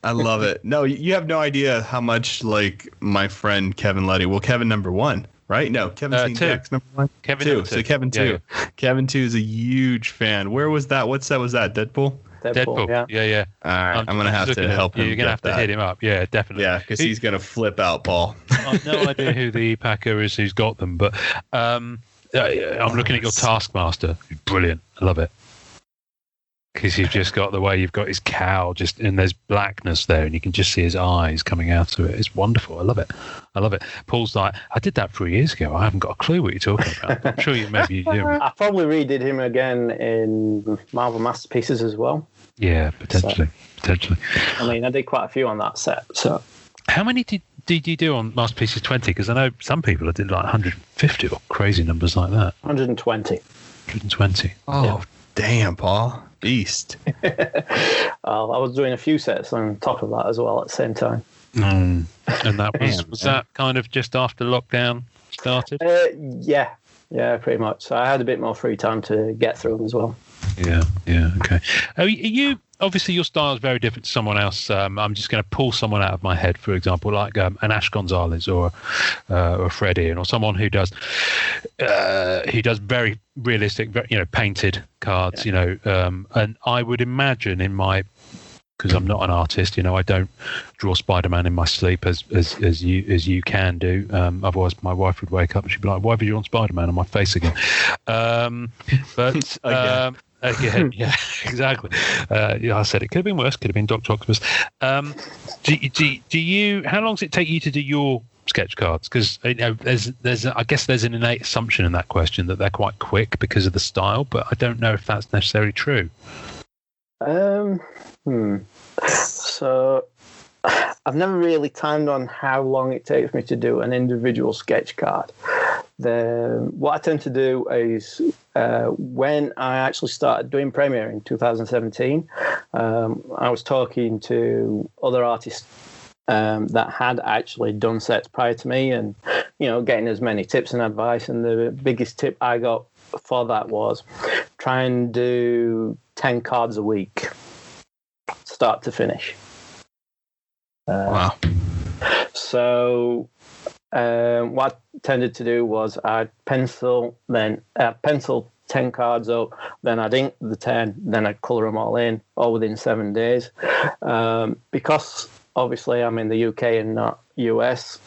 I love it. No, you have no idea how much like my friend Kevin Letty. Well, Kevin number 1, right? No, Kevin Jack's number 1. Kevin 2. So Kevin 2. Yeah. Kevin 2 is a huge fan. Where was that? What set was that? Deadpool? Deadpool. Yeah. All right, I'm going to have to help him. You're going to have to hit him up. Yeah, definitely. Yeah, because he's going to flip out, Paul. I've no idea who the packer is who's got them, but I'm looking at your Taskmaster. Brilliant. I love it. Because you've just got the way you've got his cowl, and there's blackness there, and you can just see his eyes coming out of it. It's wonderful. I love it. Paul's like, I did that 3 years ago. I haven't got a clue what you're talking about. I'm sure maybe you do. I probably redid him again in Marvel Masterpieces as well. Yeah, potentially. I mean, I did quite a few on that set. So, how many did you do on Masterpieces 20? Because I know some people did like 150 or crazy numbers like that. 120. 120. Oh, yeah. Damn, Paul. Beast. I was doing a few sets on top of that as well at the same time. And that was that kind of just after lockdown started? Yeah, pretty much. So I had a bit more free time to get through them as well. Yeah, okay. You obviously your style is very different to someone else. I'm just going to pull someone out of my head, for example, like an Ash Gonzalez or Fred Ian, or someone who does very realistic, painted cards. And I would imagine because I'm not an artist, I don't draw Spider-Man in my sleep as you can do. Otherwise, my wife would wake up and she'd be like, "Why have you drawn Spider-Man on my face again?" Again, yeah, exactly. I said it could have been worse. Could have been Dr. Octopus. Do you? How long does it take you to do your sketch cards? Because there's I guess there's an innate assumption in that question that they're quite quick because of the style, but I don't know if that's necessarily true. So I've never really timed on how long it takes me to do an individual sketch card. What I tend to do is when I actually started doing Premiere in 2017, I was talking to other artists that had actually done sets prior to me, and getting as many tips and advice. And the biggest tip I got for that was try and do 10 cards a week, start to finish. Wow. So what I tended to do was I'd pencil 10 cards up, then I'd ink the 10, then I'd colour them all in, all within 7 days. Because obviously I'm in the UK and not US,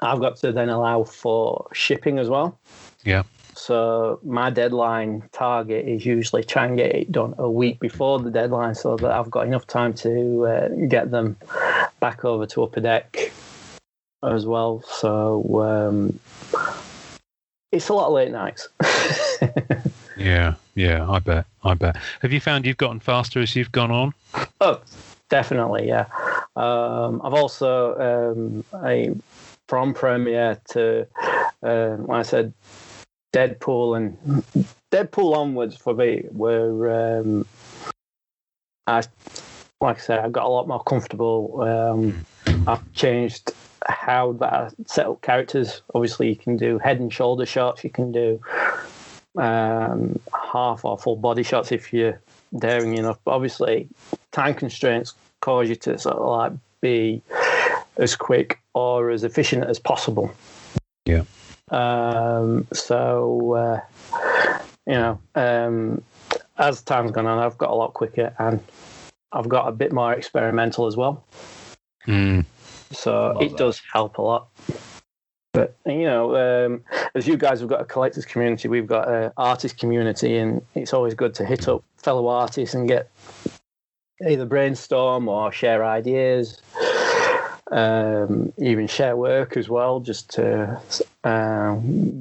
I've got to then allow for shipping as well. Yeah. So my deadline target is usually try and get it done a week before the deadline so that I've got enough time to get them back over to Upper Deck as well. So it's a lot of late nights. Yeah, I bet. Have you found you've gotten faster as you've gone on? Oh, definitely, yeah. I've also from Premiere to when I said Deadpool and Deadpool onwards for me were, like I said, I got a lot more comfortable. I've changed how that I set up characters. Obviously, you can do head and shoulder shots. You can do half or full body shots if you're daring enough. But obviously, time constraints cause you to sort of like be as quick or as efficient as possible. Yeah. As time's gone on, I've got a lot quicker and I've got a bit more experimental as well. So it does help a lot. But, as you guys have got a collectors community, we've got an artist community, and it's always good to hit up fellow artists and get either brainstorm or share ideas, even share work as well, just to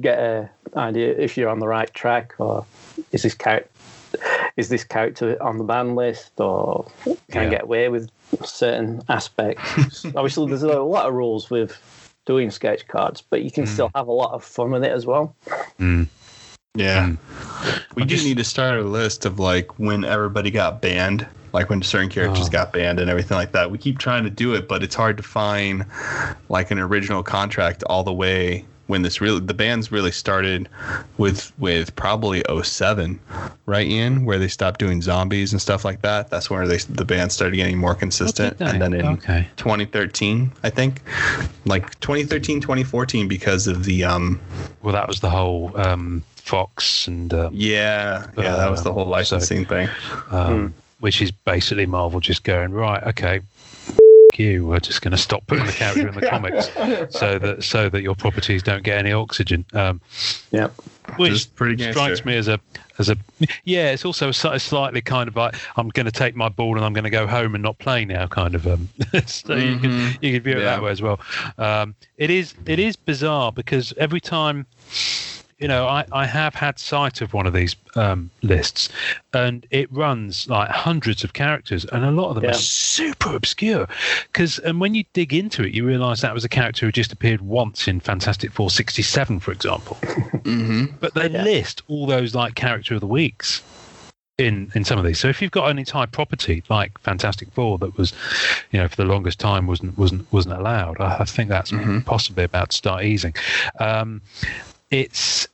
get an idea if you're on the right track, or is this character on the ban list, or can I get away with certain aspects? Obviously, there's a lot of rules with doing sketch cards, but you can still have a lot of fun with it as well. Yeah. We do need to start a list of like when everybody got banned, like when certain characters got banned and everything like that. We keep trying to do it, but it's hard to find like an original contract all the way when the bans really started with probably 2007, right, Ian, where they stopped doing zombies and stuff like that. That's where the bans started getting more consistent. And then in 2013, I think, like 2013, 2014, because of the well, that was the whole Fox and that was the whole licensing thing, which is basically Marvel just going, right, okay, you, we're just going to stop putting the character in the comics so that your properties don't get any oxygen. Which strikes me as a it's also slightly kind of like, I'm going to take my ball and I'm going to go home and not play now kind of so you can view it that way as well. It is bizarre because every time, I have had sight of one of these lists, and it runs like hundreds of characters, and a lot of them are super obscure. And when you dig into it, you realise that was a character who just appeared once in Fantastic Four 67, for example. But they list all those like character of the weeks in some of these. So if you've got an entire property like Fantastic Four that was, for the longest time wasn't allowed, I think that's possibly about to start easing. It's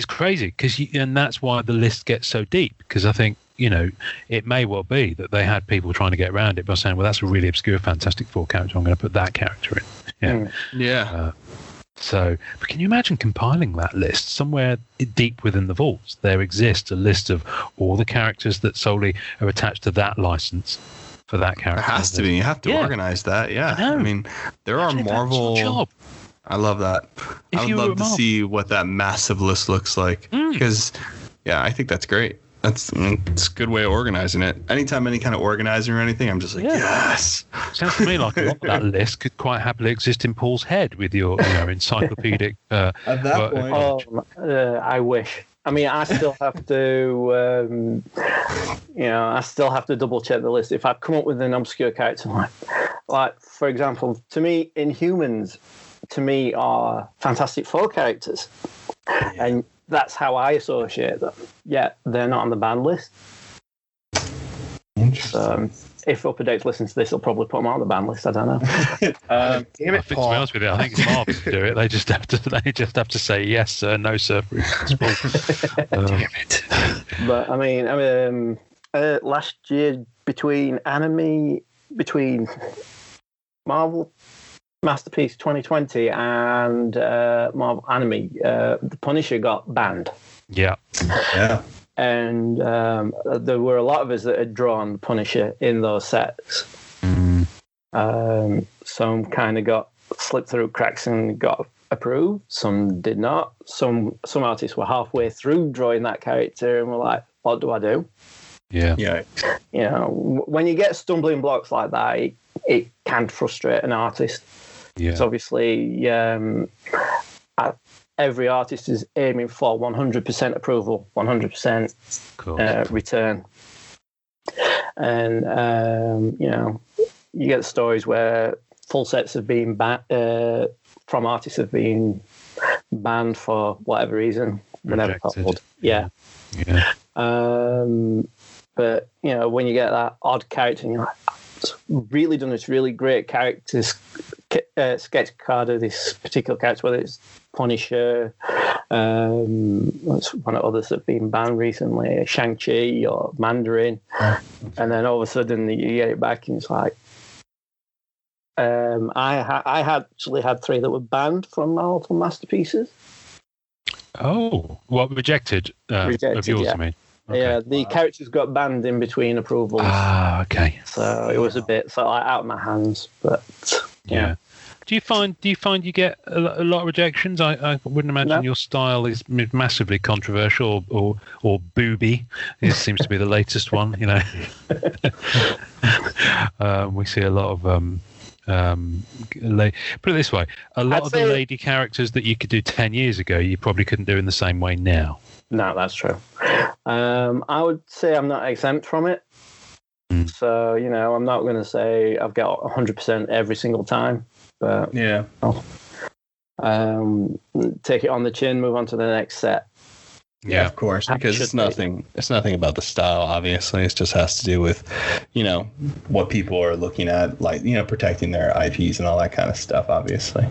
crazy and that's why the list gets so deep, because I think it may well be that they had people trying to get around it by saying, well, that's a really obscure Fantastic Four character, I'm going to put that character in. So, but can you imagine compiling that list somewhere deep within the vaults? There exists a list of all the characters that solely are attached to that license for that character. It has to be. You have to organize that. Yeah, I mean, there are Marvel. I love that. I would love to see what that massive list looks like, because, I think that's great. It's a good way of organizing it. Anytime any kind of organizing or anything, I'm just like, yes. Sounds to me like a lot of that list could quite happily exist in Paul's head with your encyclopedic. At that point, I wish. I mean, I still have to, double check the list. If I come up with an obscure character, like for example, to me, Inhumans, are Fantastic Four characters, and that's how I associate them. Yeah, they're not on the banned list. Interesting. If Upper Decks listens to this, they'll probably put them on the band list. I don't know. To be honest with you, I think it's Marvel to do it. They just have to say yes, sir, no, sir. Damn it! But I mean, last year between Marvel Masterpiece 2020 and Marvel Anime, The Punisher got banned. Yeah. And there were a lot of us that had drawn Punisher in those sets. Some kind of got slipped through cracks and got approved. Some did not. Some artists were halfway through drawing that character and were like, "What do I do?" Yeah. When you get stumbling blocks like that, it can frustrate an artist. Yeah. So obviously, every artist is aiming for 100% approval, 100% return. And, you get stories where full sets have been from artists have been banned for whatever reason. They're never told. Yeah. But when you get that odd character, and you're like, it's really done this really great character sketch card of this particular character, whether it's Punisher, that's one of others that have been banned recently, Shang-Chi or Mandarin, and then all of a sudden you get it back and it's like, I actually had 3 that were banned from Marvel Masterpieces. Oh, what rejected? Rejected of yours, yeah. I mean. Okay. Yeah, the characters got banned in between approvals. Ah, okay. So it was a bit out of my hands, but yeah. Do you find you get a lot of rejections? I wouldn't imagine your style is massively controversial or booby. It seems to be the latest one. We see a lot of put it this way: a lot of the lady characters that you could do 10 years ago, you probably couldn't do in the same way now. No, that's true. I would say I'm not exempt from it. So, I'm not going to say I've got 100% every single time. But yeah, take it on the chin, move on to the next set. Yeah, of course, because it's nothing about the style, obviously. It just has to do with, what people are looking at, like, protecting their IPs and all that kind of stuff, obviously.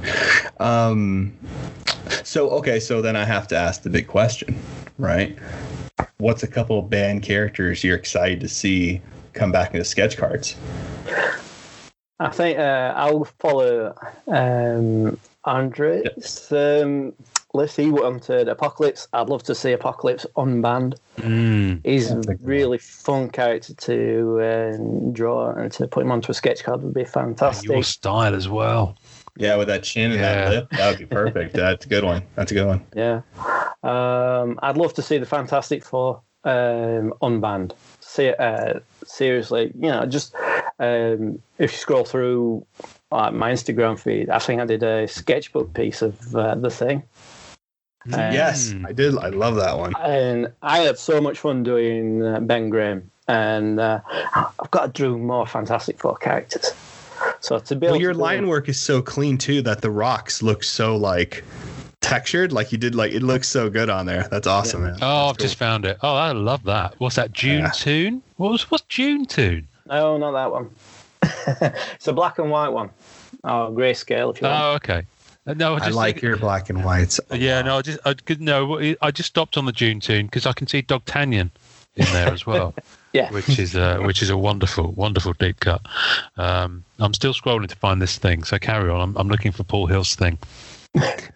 So then I have to ask the big question, right? What's a couple of band characters you're excited to see come back into sketch cards? I think I'll follow Andre's list. He wanted Apocalypse. I'd love to see Apocalypse unbanned. He's a really fun character to draw, and to put him onto a sketch card would be fantastic. And your style as well. Yeah, with that chin and that lip, that would be perfect. That's a good one. Yeah. I'd love to see the Fantastic Four unbanned. Seriously, just if you scroll through my Instagram feed, I think I did a sketchbook piece of The Thing. Yes, I did. I love that one. And I had so much fun doing Ben Grimm, and I've got to do more Fantastic Four characters. So to be able your line work is so clean too that the rocks look so like textured, like you did, like it looks so good on there. That's awesome, man. Oh, I've just found it. Oh, I love that. What's that? June Toon? What's June Toon? No, not that one. It's a black and white one. Oh, grayscale if you want. Oh, okay. No, I like your black and whites. Yeah, no, I just stopped on the June Toon because I can see Dogtanian in there as well. Yeah, which is a wonderful, wonderful deep cut. I'm still scrolling to find this thing, so carry on. I'm looking for Paul Hill's thing.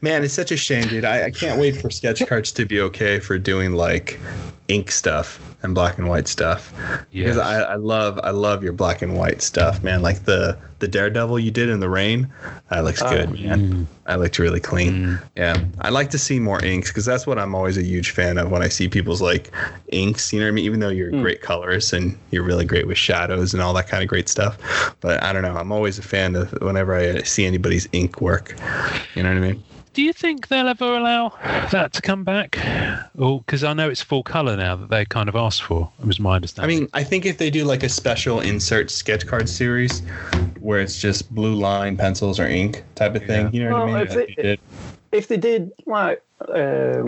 Man, it's such a shame, dude. I can't wait for sketch cards to be okay for doing like ink stuff and black and white stuff. Yes. Because I love your black and white stuff, man. Like the Daredevil you did in the rain, that looks good, man. That looked really clean. Yeah, I like to see more inks because that's what I'm always a huge fan of when I see people's like inks. You know what I mean? Even though you're great colors and you're really great with shadows and all that kind of great stuff, but I don't know. I'm always a fan of whenever I see anybody's ink work. You know what I mean? Do you think they'll ever allow that to come back? Or because I know it's full color now that they kind of asked for. It was my understanding. I mean, I think if they do like a special insert sketch card series where it's just blue line pencils or ink type of thing, you know what I mean? If they did, like, they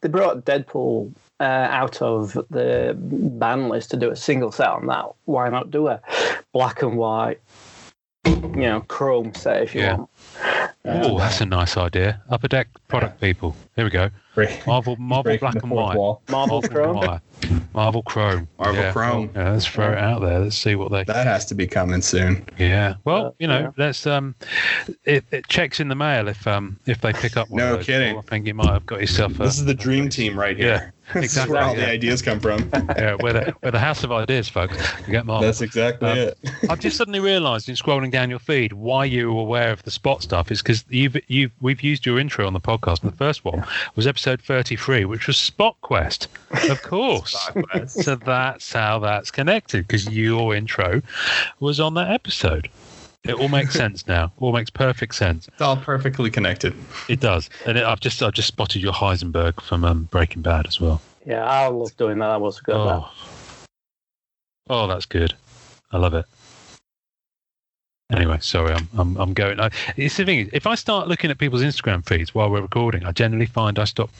brought Deadpool out of the ban list to do a single set on that, why not do a black and white, chrome set if you want? Oh, that's a nice idea. Upper Deck product people. Here we go. Marvel black and white. Marvel Chrome. Marvel Chrome. Chrome. Yeah, let's throw it out there. Let's see what they. That has to be coming soon. Yeah. Well, let's. It checks in the mail if they pick up one. No of those. kidding. I think you might have got yourself. This is the dream team right here. Yeah. This is where all the ideas come from. Yeah, we're the house of ideas, folks. You get Marvel. That's exactly it. I've just suddenly realised in scrolling down your feed why you were aware of the spot stuff is because we've used your intro on the podcast, and the first one was episode 33, which was Spot Quest, of course. Spot Quest. So that's how that's connected, because your intro was on that episode. It all makes sense now. All makes perfect sense. It's all perfectly connected. It does, and I've just spotted your Heisenberg from Breaking Bad as well. Yeah, I love doing that. That was good. Oh, that's good. I love it. Anyway, sorry, I'm going. It's the thing. If I start looking at people's Instagram feeds while we're recording, I generally find I stop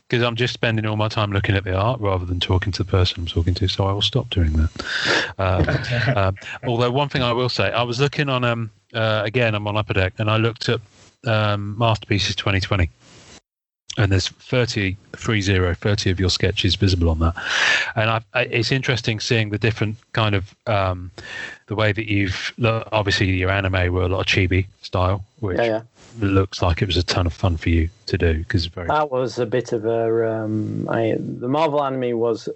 because I'm just spending all my time looking at the art rather than talking to the person I'm talking to. So I will stop doing that. Although one thing I will say, I was looking on again, I'm on Upper Deck, and I looked at Masterpieces 2020. And there's 30 of your sketches visible on that. And it's interesting seeing the different kind of the way that you've obviously your anime were a lot of chibi style, which looks like it was a ton of fun for you to do because that was a bit of a the Marvel anime was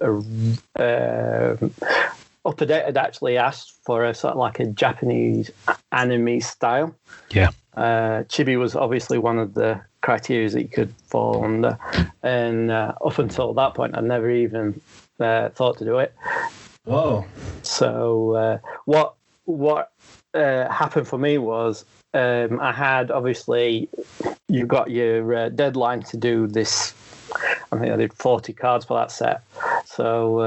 Upper Deck had actually asked for a sort of like a Japanese anime style. Yeah. Chibi was obviously one of the criteria that you could fall under, and up until that point, I never even thought to do it. Whoa! So what happened for me was I had obviously you got your deadline to do this. I think I did 40 cards for that set, so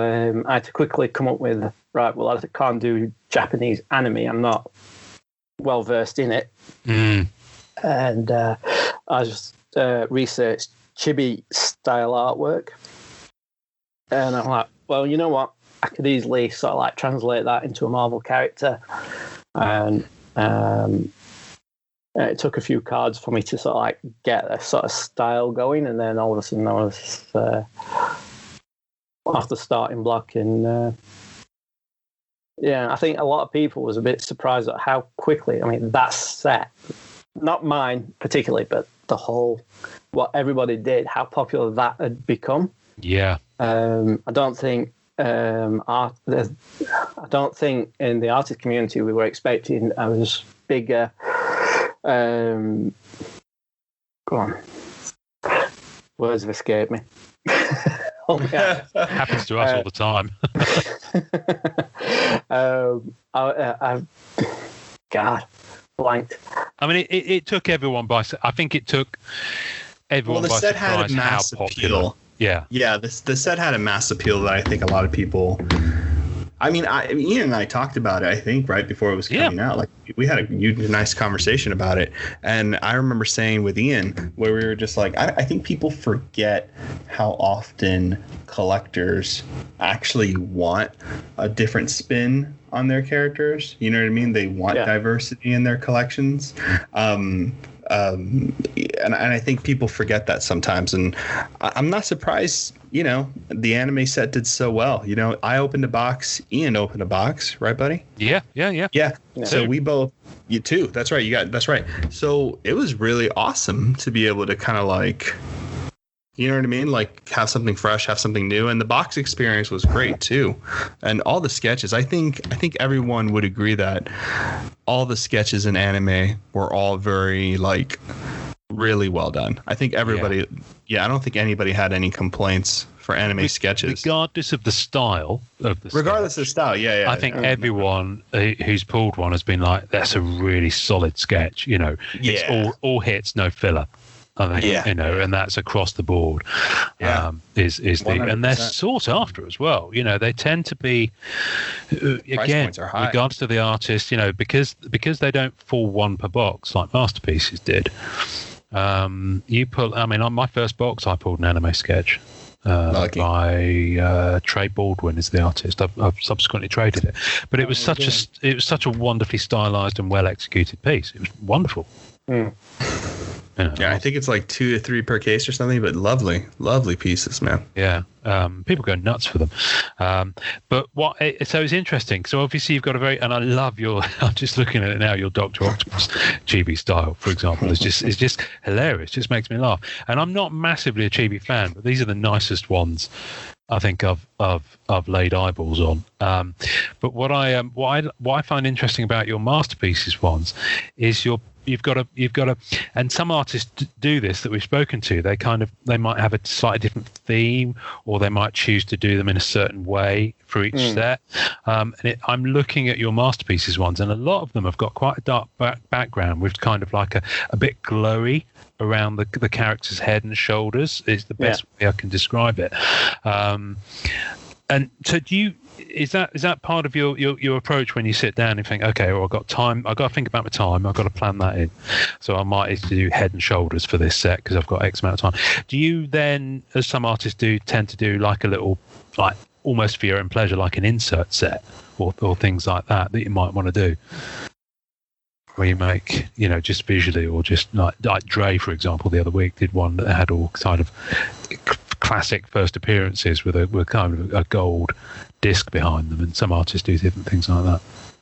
I had to quickly come up with well, I can't do Japanese anime. I'm not well versed in it. And I just researched chibi style artwork, and I'm like, well, you know what? I could easily sort of like translate that into a Marvel character, and it took a few cards for me to sort of like get a sort of style going, and then all of a sudden I was off the starting block, and I think a lot of people was a bit surprised at how quickly. I mean, that set. Not mine particularly, but the whole, what everybody did, how popular that had become. Yeah. I don't think I don't think in the artist community we were expecting as bigger. Go on. Words have escaped me. Happens to us all the time. God. Blanked. I mean, it took everyone by. I think it took everyone by surprise. Well, the set had a mass appeal. Yeah. The set had a mass appeal that I think a lot of people. I mean, Ian and I talked about it, I think, right before it was coming out. Like, we had a nice conversation about it. And I remember saying with Ian, where we were just like, I think people forget how often collectors actually want a different spin on their characters. You know what I mean? They want diversity in their collections. And I think people forget that sometimes. And I'm not surprised, the anime set did so well. I opened a box, Ian opened a box, right, buddy? Yeah. So we both, you too. That's right. That's right. So it was really awesome to be able to kind of like, you know what I mean? Like have something fresh, have something new. And the box experience was great too. And all the sketches, I think everyone would agree that all the sketches in anime were all very like really well done. I think everybody, I don't think anybody had any complaints for anime sketches. Regardless of the style of the Regardless of style, I think everyone who's pulled one has been like, that's a really solid sketch. It's all hits, no filler. I think, and that's across the board. And they're sought after as well. They tend to be again, regards to the artist, because they don't fall one per box like Masterpieces did. On my first box, I pulled an anime sketch by Trey Baldwin is the artist. I've subsequently traded it, but it was such a wonderfully stylized and well executed piece. It was wonderful. I think it's like 2 to 3 per case or something, but lovely pieces, man. Yeah, people go nuts for them. But so it's interesting. So obviously you've got and I love I'm just looking at it now, your Dr. Octopus chibi style, for example. It's just hilarious. It just makes me laugh. And I'm not massively a chibi fan, but these are the nicest ones I think I've laid eyeballs on. But what I find interesting about your Masterpieces ones is you've got to, and some artists do this that we've spoken to. They might have a slightly different theme, or they might choose to do them in a certain way for each set. I'm looking at your Masterpieces ones, and a lot of them have got quite a dark background with kind of like a bit glowy around the character's head and shoulders. Is the best way I can describe it. And so is that part of your approach when you sit down and think, okay, well, I've got time, I've got to think about my time, I've got to plan that in, so I might need to do Head and Shoulders for this set because I've got X amount of time. Do you then, as some artists do, tend to do like a little, like almost for your own pleasure, like an insert set or things like that you might want to do, where you make, just visually, or just like Dre, for example, the other week did one that had all kind of classic first appearances with kind of a gold disc behind them, and some artists do different things like that.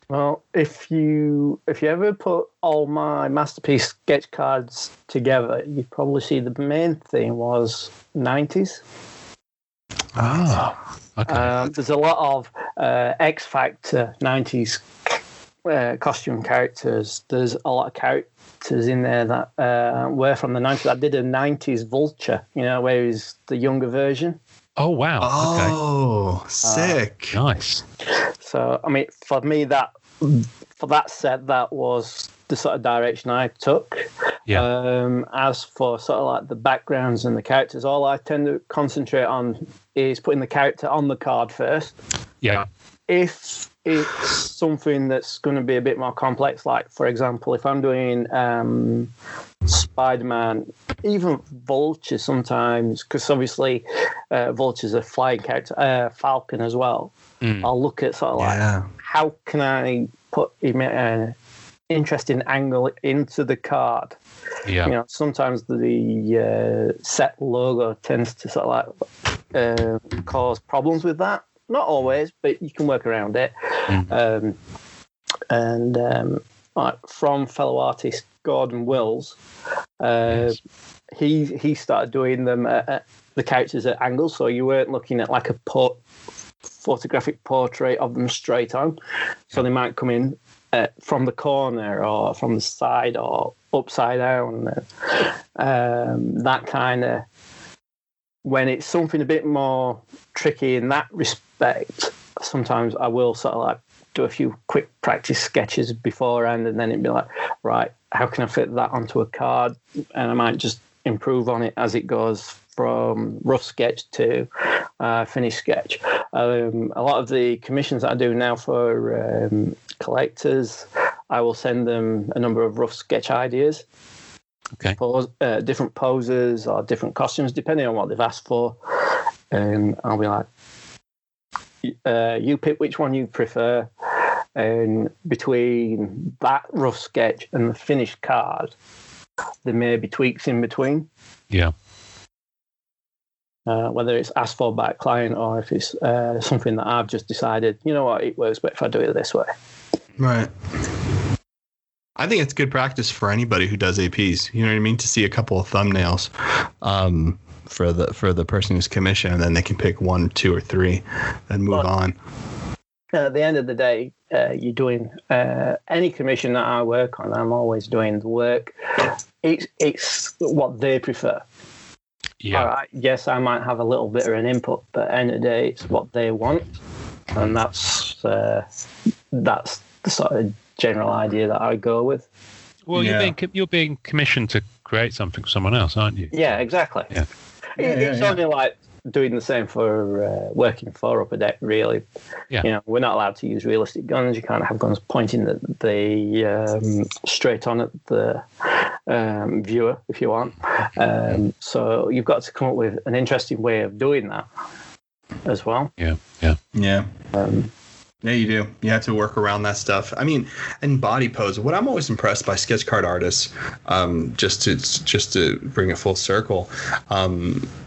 Well, if you ever put all my Masterpiece sketch cards together, you'd probably see the main theme was 90s. Ah, okay. There's a lot of X Factor 90s costume characters. There's a lot of characters in there that were from the 90s. I did a 90s Vulture, where he's the younger version. Oh, wow. Oh, okay. Sick. Nice. So, I mean, for me, for that set, that was the sort of direction I took. Yeah. As for sort of like the backgrounds and the characters, all I tend to concentrate on is putting the character on the card first. Yeah. If it's something that's going to be a bit more complex, like, for example, if I'm doing Spider-Man, even Vulture sometimes, because obviously Vulture's a flying character, Falcon as well. I'll look at sort of like, how can I put an interesting angle into the card? Yeah. Sometimes the set logo tends to sort of like cause problems with that. Not always, but you can work around it. Like from fellow artist Gordon Wills, Yes. he started doing them the characters at angles, so you weren't looking at like a photographic portrait of them straight on. So they might come in from the corner or from the side or upside down. That kind of, when it's something a bit more tricky in that respect, sometimes I will sort of like do a few quick practice sketches beforehand, and then it'd be like, right, how can I fit that onto a card? And I might just improve on it as it goes from rough sketch to finished sketch. A lot of the commissions that I do now for collectors, I will send them a number of rough sketch ideas. Okay. Different poses or different costumes, depending on what they've asked for. And I'll be like, you pick which one you prefer. And between that rough sketch and the finished card, there may be tweaks in between. Yeah. Whether it's asked for by a client or if it's something that I've just decided, you know what, it works better if I do it this way. Right. I think it's good practice for anybody who does APs. You know what I mean? To see a couple of thumbnails for the person who's commissioned, and then they can pick 1, 2, or 3 and move on. At the end of the day, you're doing any commission that I work on. I'm always doing the work. It's what they prefer. Yeah. All right, yes, I might have a little bit of an input, but at the end of the day, it's what they want, and that's the sort of general idea that I go with. Well, you're being commissioned to create something for someone else, aren't you? Yeah, exactly. Yeah. It's only like doing the same for working for Upper Deck, really. Yeah. We're not allowed to use realistic guns. You can't have guns pointing the straight on at the viewer if you want. So you've got to come up with an interesting way of doing that as well. Yeah, you do. You have to work around that stuff. I mean, and body pose. What I'm always impressed by sketch card artists, just to bring it full circle,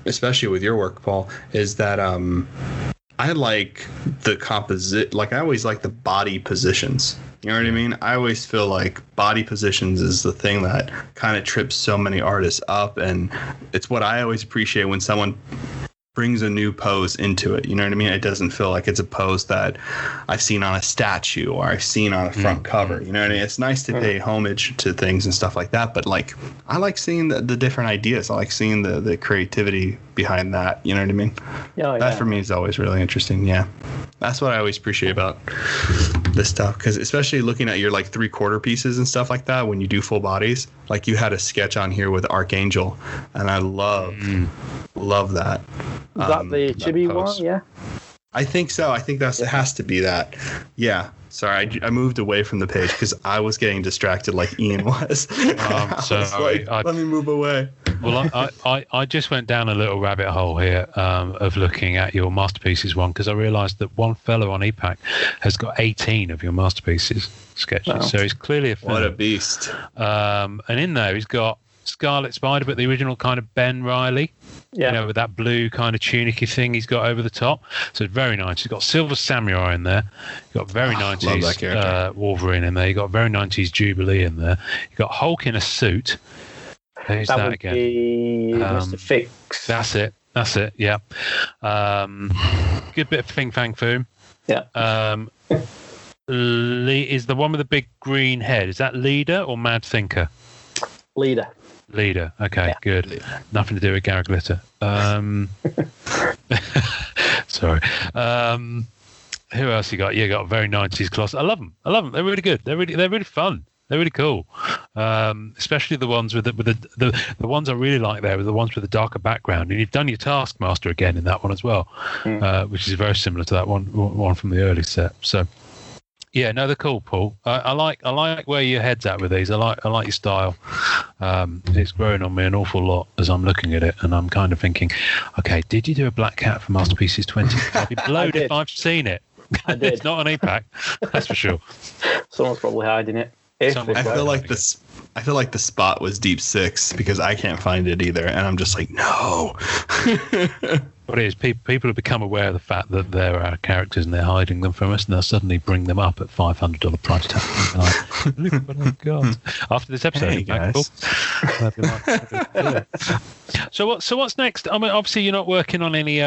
especially with your work, Paul, is that I like the composite. Like I always like the body positions. You know what I mean? I always feel like body positions is the thing that kind of trips so many artists up, and it's what I always appreciate when someone brings a new pose into it. You know what I mean? It doesn't feel like it's a pose that I've seen on a statue or I've seen on a front cover. You know what I mean? It's nice to pay homage to things and stuff like that, but like I like seeing the different ideas. I like seeing the creativity behind that. You know what I mean? That for me is always really interesting. Yeah. That's what I always appreciate about this stuff, because especially looking at your like 3/4 pieces and stuff like that, when you do full bodies, like you had a sketch on here with Archangel, and I love that. Is that the chibi one? Yeah. I think so. I think it has to be that. Yeah. Sorry, I moved away from the page because I was getting distracted like Ian was. Sorry. Let me move away. Well, I just went down a little rabbit hole here of looking at your masterpieces one, because I realised that one fellow on EPAC has got 18 of your masterpieces sketches. Wow. So he's clearly a fan. What a beast. And in there he's got Scarlet Spider, but the original kind of Ben Reilly. Yeah. You know, with that blue kind of tunicky thing he's got over the top. So it's very nice. He's got Silver Samurai in there. You've got very 90s Wolverine in there. You've got very 90s Jubilee in there. You've got Hulk in a suit. Who's that again? Mr. Fix. That's it. Yeah. Good bit of Fing Fang Foom. Yeah. Is the one with the big green head, is that Leader or Mad Thinker? Leader. Okay, yeah. Good. Leader. Nothing to do with Gary Glitter. Sorry. Who else you got? You got very 90s Colossus. I love them. They're really good. They're really fun. They're really cool. Especially the ones with the ones I really like there are the ones with the darker background. And you've done your Taskmaster again in that one as well, which is very similar to that one from the early set. So. Yeah, no, they're cool, Paul. I like where your head's at with these. I like your style. It's growing on me an awful lot as I'm looking at it, and I'm kind of thinking, okay, did you do a Black Cat for Masterpieces 20? I'll be blowed if I've seen it. I did. It's not an EPAC, that's for sure. Someone's probably hiding it. I feel like the spot was Deep Six because I can't find it either, and I'm just like, no. What it is, people have become aware of the fact that there are characters and they're hiding them from us, and they'll suddenly bring them up at $500 price tag. Like, look what I've got. After this episode, hey, guys. So what's next? I mean, obviously you're not working on any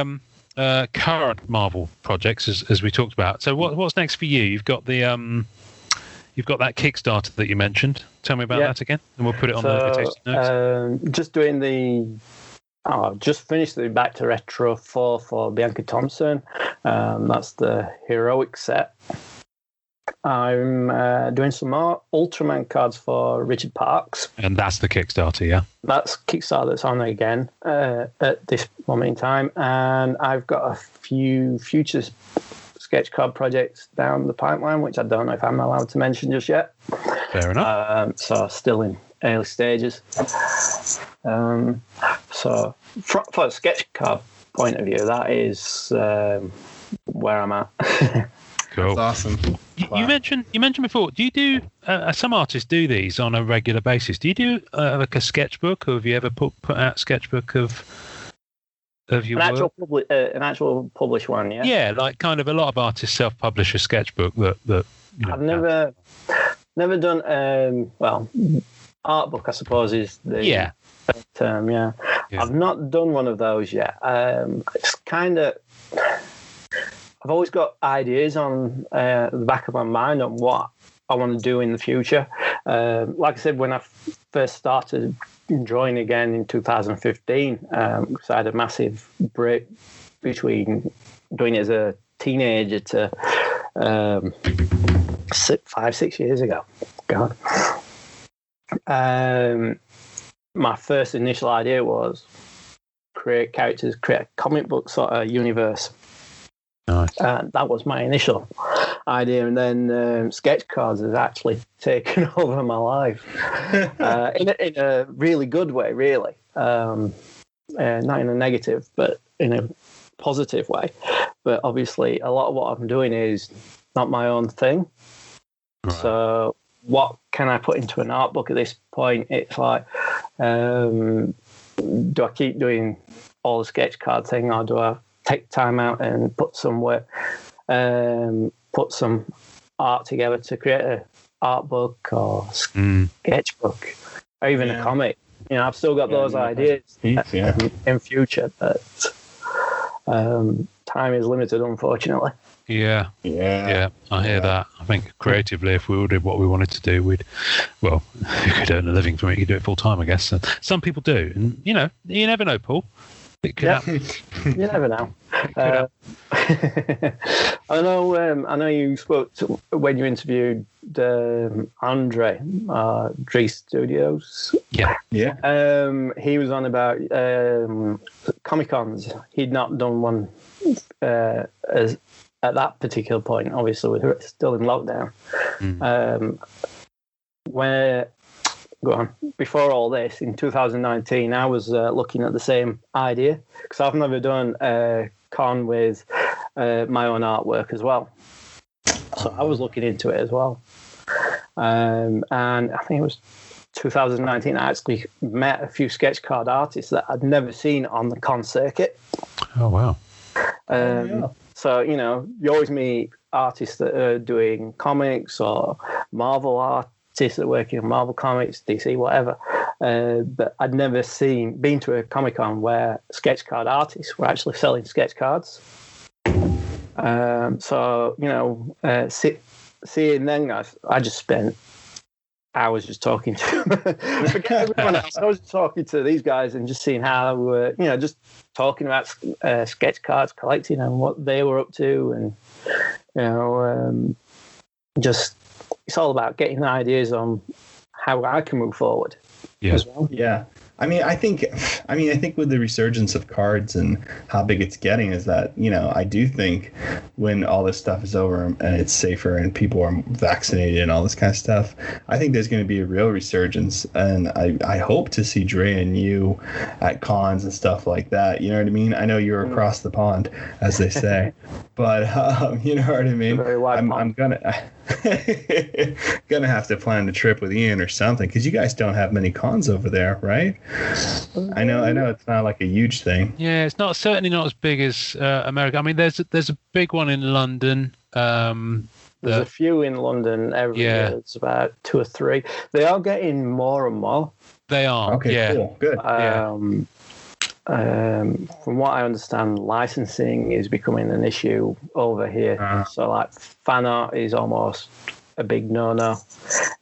current Marvel projects as we talked about. So what's next for you? You've got the you've got that Kickstarter that you mentioned. Tell me about that again, and we'll put it on the tasting notes. Just doing I've just finished the Back to Retro 4 for Bianca Thompson. That's the Heroic set. I'm doing some more Ultraman cards for Richard Parks. And that's the Kickstarter, yeah? That's Kickstarter that's on again at this moment in time. And I've got a few future sketch card projects down the pipeline, which I don't know if I'm allowed to mention just yet. Fair enough. So still in early stages. So from a sketch card point of view, that is where I'm at. Cool. That's awesome. You mentioned before. Do you do? Some artists do these on a regular basis. Do you do like a sketchbook, or have you ever put out a sketchbook of your work? An actual published one? Yeah. Yeah, like kind of a lot of artists self-publish a sketchbook that you know, I've never done. Art book, I suppose, is the term. Yeah. I've not done one of those yet. It's kind of. I've always got ideas on the back of my mind on what I want to do in the future. Like I said, when I first started drawing again in 2015, because I had a massive break between doing it as a teenager to 5-6 years ago. God. My first initial idea was create a comic book sort of universe. Nice. That was my initial idea, and then sketch cards has actually taken over my life in a really good way, really. Not in a negative, but in a positive way. But obviously, a lot of what I'm doing is not my own thing. Right. So what can I put into an art book at this point? It's like, do I keep doing all the sketch card thing, or do I take time out and put some work, put some art together to create an art book or sketchbook, or even a comic? You know, I've still got those ideas in future, but time is limited, unfortunately. Yeah. I hear that. I think creatively, if we all did what we wanted to do, you could earn a living from it. You could do it full time, I guess. And some people do, and you never know, Paul. It could happen. You never know. I know you spoke to, when you interviewed Andre Dries Studios. Yeah. He was on about Comic-Cons. He'd not done one as at that particular point. Obviously, we were still in lockdown. Before all this, in 2019, I was looking at the same idea because I've never done a con with my own artwork as well. So I was looking into it as well. And I think it was 2019, I actually met a few sketch card artists that I'd never seen on the con circuit. Oh, wow. So, you know, you always meet artists that are doing comics or Marvel artists that are working on Marvel Comics, DC, whatever. But I'd never been to a Comic-Con where sketch card artists were actually selling sketch cards. So, you know, seeing them guys, I just spent hours just talking to them. Forget everyone else. I was talking to these guys and just seeing how they were, you know, just talking about sketch cards collecting and what they were up to, and you know, just it's all about getting ideas on how I can move forward. Yeah. As well. Yeah. I think with the resurgence of cards and how big it's getting is that, you know, I do think when all this stuff is over and it's safer and people are vaccinated and all this kind of stuff, I think there's going to be a real resurgence. And I hope to see Dre and you at cons and stuff like that. You know what I mean? I know you're across the pond, as they say, but you know what I mean? I'm gonna have to plan a trip with Ian or something, because you guys don't have many cons over there, right? I know it's not like a huge thing. Yeah, it's certainly not as big as America. I mean, there's a big one in London. There's a few in London every year. It's about 2 or 3. They are getting more and more. They are. Okay, cool, good. From what I understand, licensing is becoming an issue over here. So, like, fan art is almost a big no-no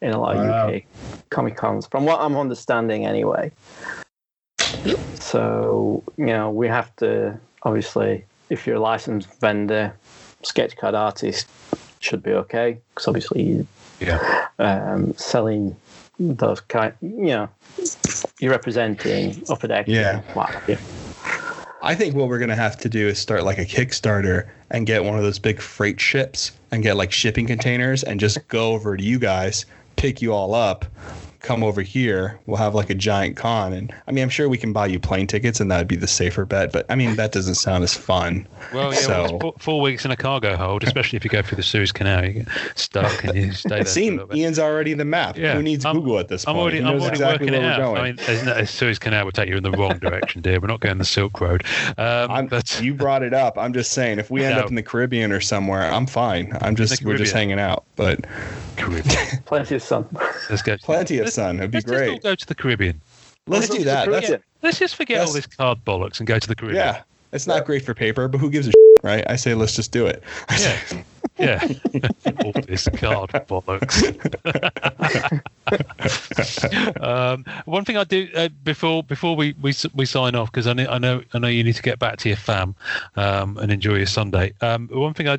in a lot of UK Comic-Cons, from what I'm understanding anyway. So, you know, we have to, obviously, if you're a licensed vendor, sketch card artist should be okay, because obviously selling those kind, you know, you're representing Upper Deck. Yeah. I think what we're going to have to do is start like a Kickstarter and get one of those big freight ships and get like shipping containers and just go over to you guys, pick you all up, come over here. We'll have like a giant con. And I mean, I'm sure we can buy you plane tickets and that'd be the safer bet. But I mean, that doesn't sound as fun. Well, yeah, well, 4 weeks in a cargo hold, especially if you go through the Suez Canal, you get stuck and you stay there. See, Ian's already the map. Yeah. Who needs Google at this point? I'm already working it out. I mean, the Suez Canal will take you in the wrong direction, dear. We're not going the Silk Road. But you brought it up. I'm just saying, if we end up in the Caribbean or somewhere, I'm fine. We're just hanging out. But Caribbean. Plenty of sun. Let's go. Plenty of sun. It'd be great. Let's all go to the Caribbean. Let's do that. Let's just forget all this card bollocks and go to the Caribbean. Yeah, it's not great for paper, but who gives a right? I say let's just do it. Yeah. All this card bollocks. One thing I do before we sign off, because I know you need to get back to your fam and enjoy your Sunday. One thing I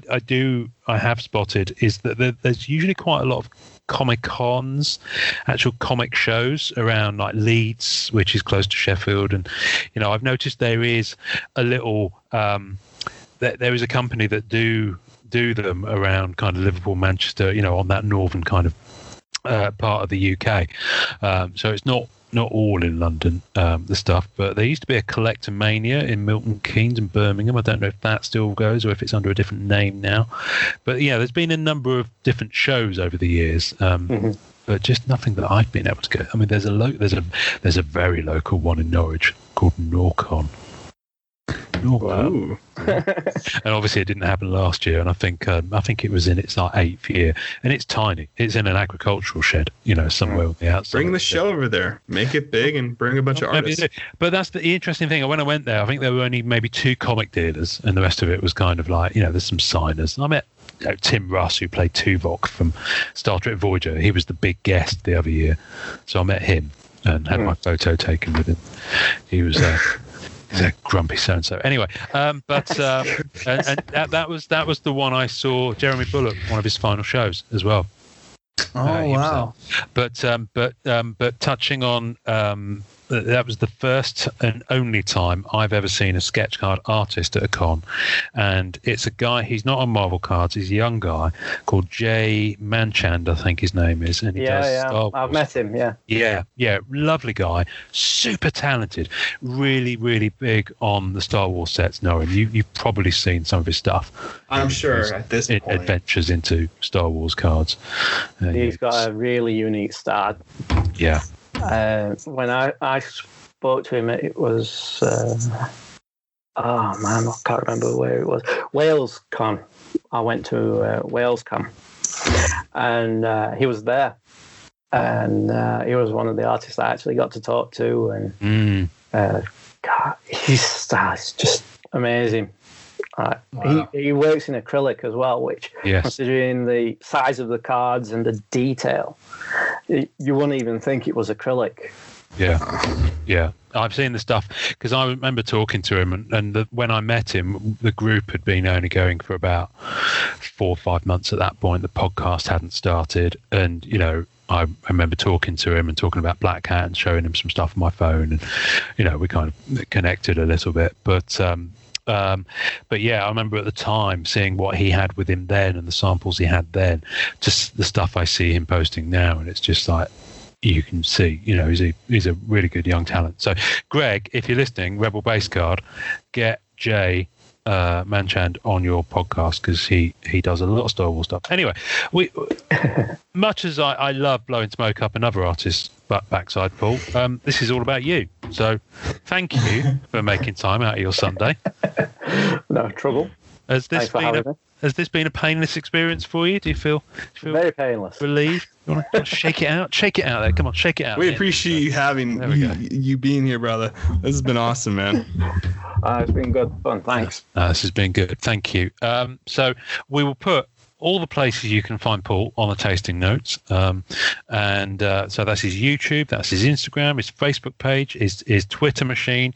have spotted is that there's usually quite a lot of Comic-Cons, actual comic shows around like Leeds, which is close to Sheffield, and you know, I've noticed there is a little there is a company that do them around kind of Liverpool, Manchester, you know, on that northern kind of part of the UK. So it's not all in London, the stuff, but there used to be a Collector Mania in Milton Keynes and Birmingham. I don't know if that still goes or if it's under a different name now. But yeah, there's been a number of different shows over the years. But just nothing that I've been able to get. I mean, there's a very local one in Norwich called Norcon. Wow. And obviously it didn't happen last year, and I think it was in its like 8th year, and it's tiny. It's in an agricultural shed, you know, somewhere on the outside. Bring the show over there, make it big, and bring a bunch of artists. But that's the interesting thing. When I went there, I think there were only maybe 2 comic dealers, and the rest of it was kind of like, you know, there's some signers. And I met Tim Russ, who played Tuvok from Star Trek Voyager. He was the big guest the other year, so I met him and had my photo taken with him. He was He's a grumpy so-and-so. Anyway, and that was the one I saw Jeremy Bulloch, one of his final shows as well. Oh wow! But touching on that was the first and only time I've ever seen a sketch card artist at a con, and it's a guy. He's not on Marvel Cards. He's a young guy called Jay Manchand, I think his name is, and he does Star Wars. I've met him. Yeah, lovely guy, super talented, really, really big on the Star Wars sets. Noah, you've probably seen some of his stuff. I'm sure at this point. Adventures into Star Wars cards. He's got a really unique style. Yeah. When I spoke to him, it was I can't remember where it was. Wales Con. I went to Wales Con, and he was there, and he was one of the artists I actually got to talk to, and God, his style is just amazing. Wow. He works in acrylic as well, which, considering the size of the cards and the detail, you wouldn't even think it was acrylic. Yeah. I've seen the stuff because I remember talking to him, and when I met him, the group had been only going for about 4 or 5 months at that point. The podcast hadn't started, and I remember talking to him and talking about Black Hat and showing him some stuff on my phone, and we kind of connected a little bit, but yeah, I remember at the time seeing what he had with him then and the samples he had then, just the stuff I see him posting now, and it's just like, you can see, he's a really good young talent. So, Greg, if you're listening, Rebel Base Card, get Jay Manchand on your podcast, because he does a lot of Star Wars stuff. Anyway, much as I love blowing smoke up another artist's backside, Paul, this is all about you. So, thank you for making time out of your Sunday. No trouble. Has this been a painless experience for you? Do you feel very painless? Relieved? You want to shake it out? Shake it out there. Come on, shake it out. We appreciate you having you being here, brother. This has been awesome, man. It's been good fun. Thanks. This has been good. Thank you. So we will put all the places you can find Paul on the tasting notes, so that's his YouTube, that's his Instagram, his Facebook page, his Twitter machine,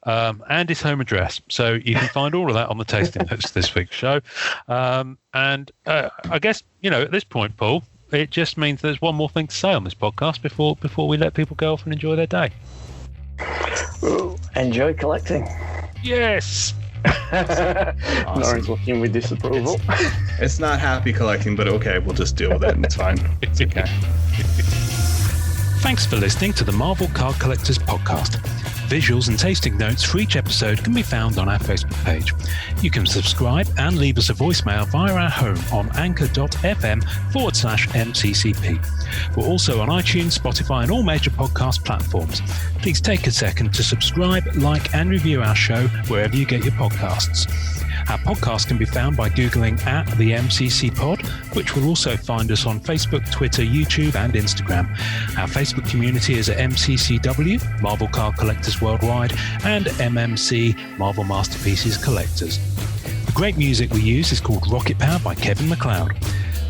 and his home address. So you can find all of that on the tasting notes this week's show. And I guess at this point, Paul, it just means there's one more thing to say on this podcast before we let people go off and enjoy their day. Enjoy collecting. Yes. Awesome. Lauren's looking with disapproval. It's not happy collecting, but okay, we'll just deal with it. It's fine. It's okay. Thanks for listening to the Marvel Card Collectors Podcast. Visuals and tasting notes for each episode can be found on our Facebook page. You can subscribe and leave us a voicemail via our home on anchor.fm/MCCP. We're also on iTunes, Spotify, and all major podcast platforms. Please take a second to subscribe, like, and review our show wherever you get your podcasts. Our podcast can be found by Googling @the MCC Pod, which will also find us on Facebook, Twitter, YouTube, and Instagram. Our Facebook community is at MCCW, Marvel Card Collectors Worldwide, and MMC, Marvel Masterpieces Collectors. The great music we use is called Rocket Power by Kevin MacLeod.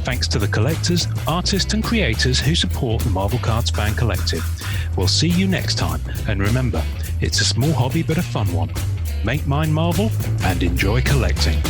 Thanks to the collectors, artists, and creators who support the Marvel Cards Fan Collective. We'll see you next time, and remember, it's a small hobby but a fun one. Make mine Marvel and enjoy collecting.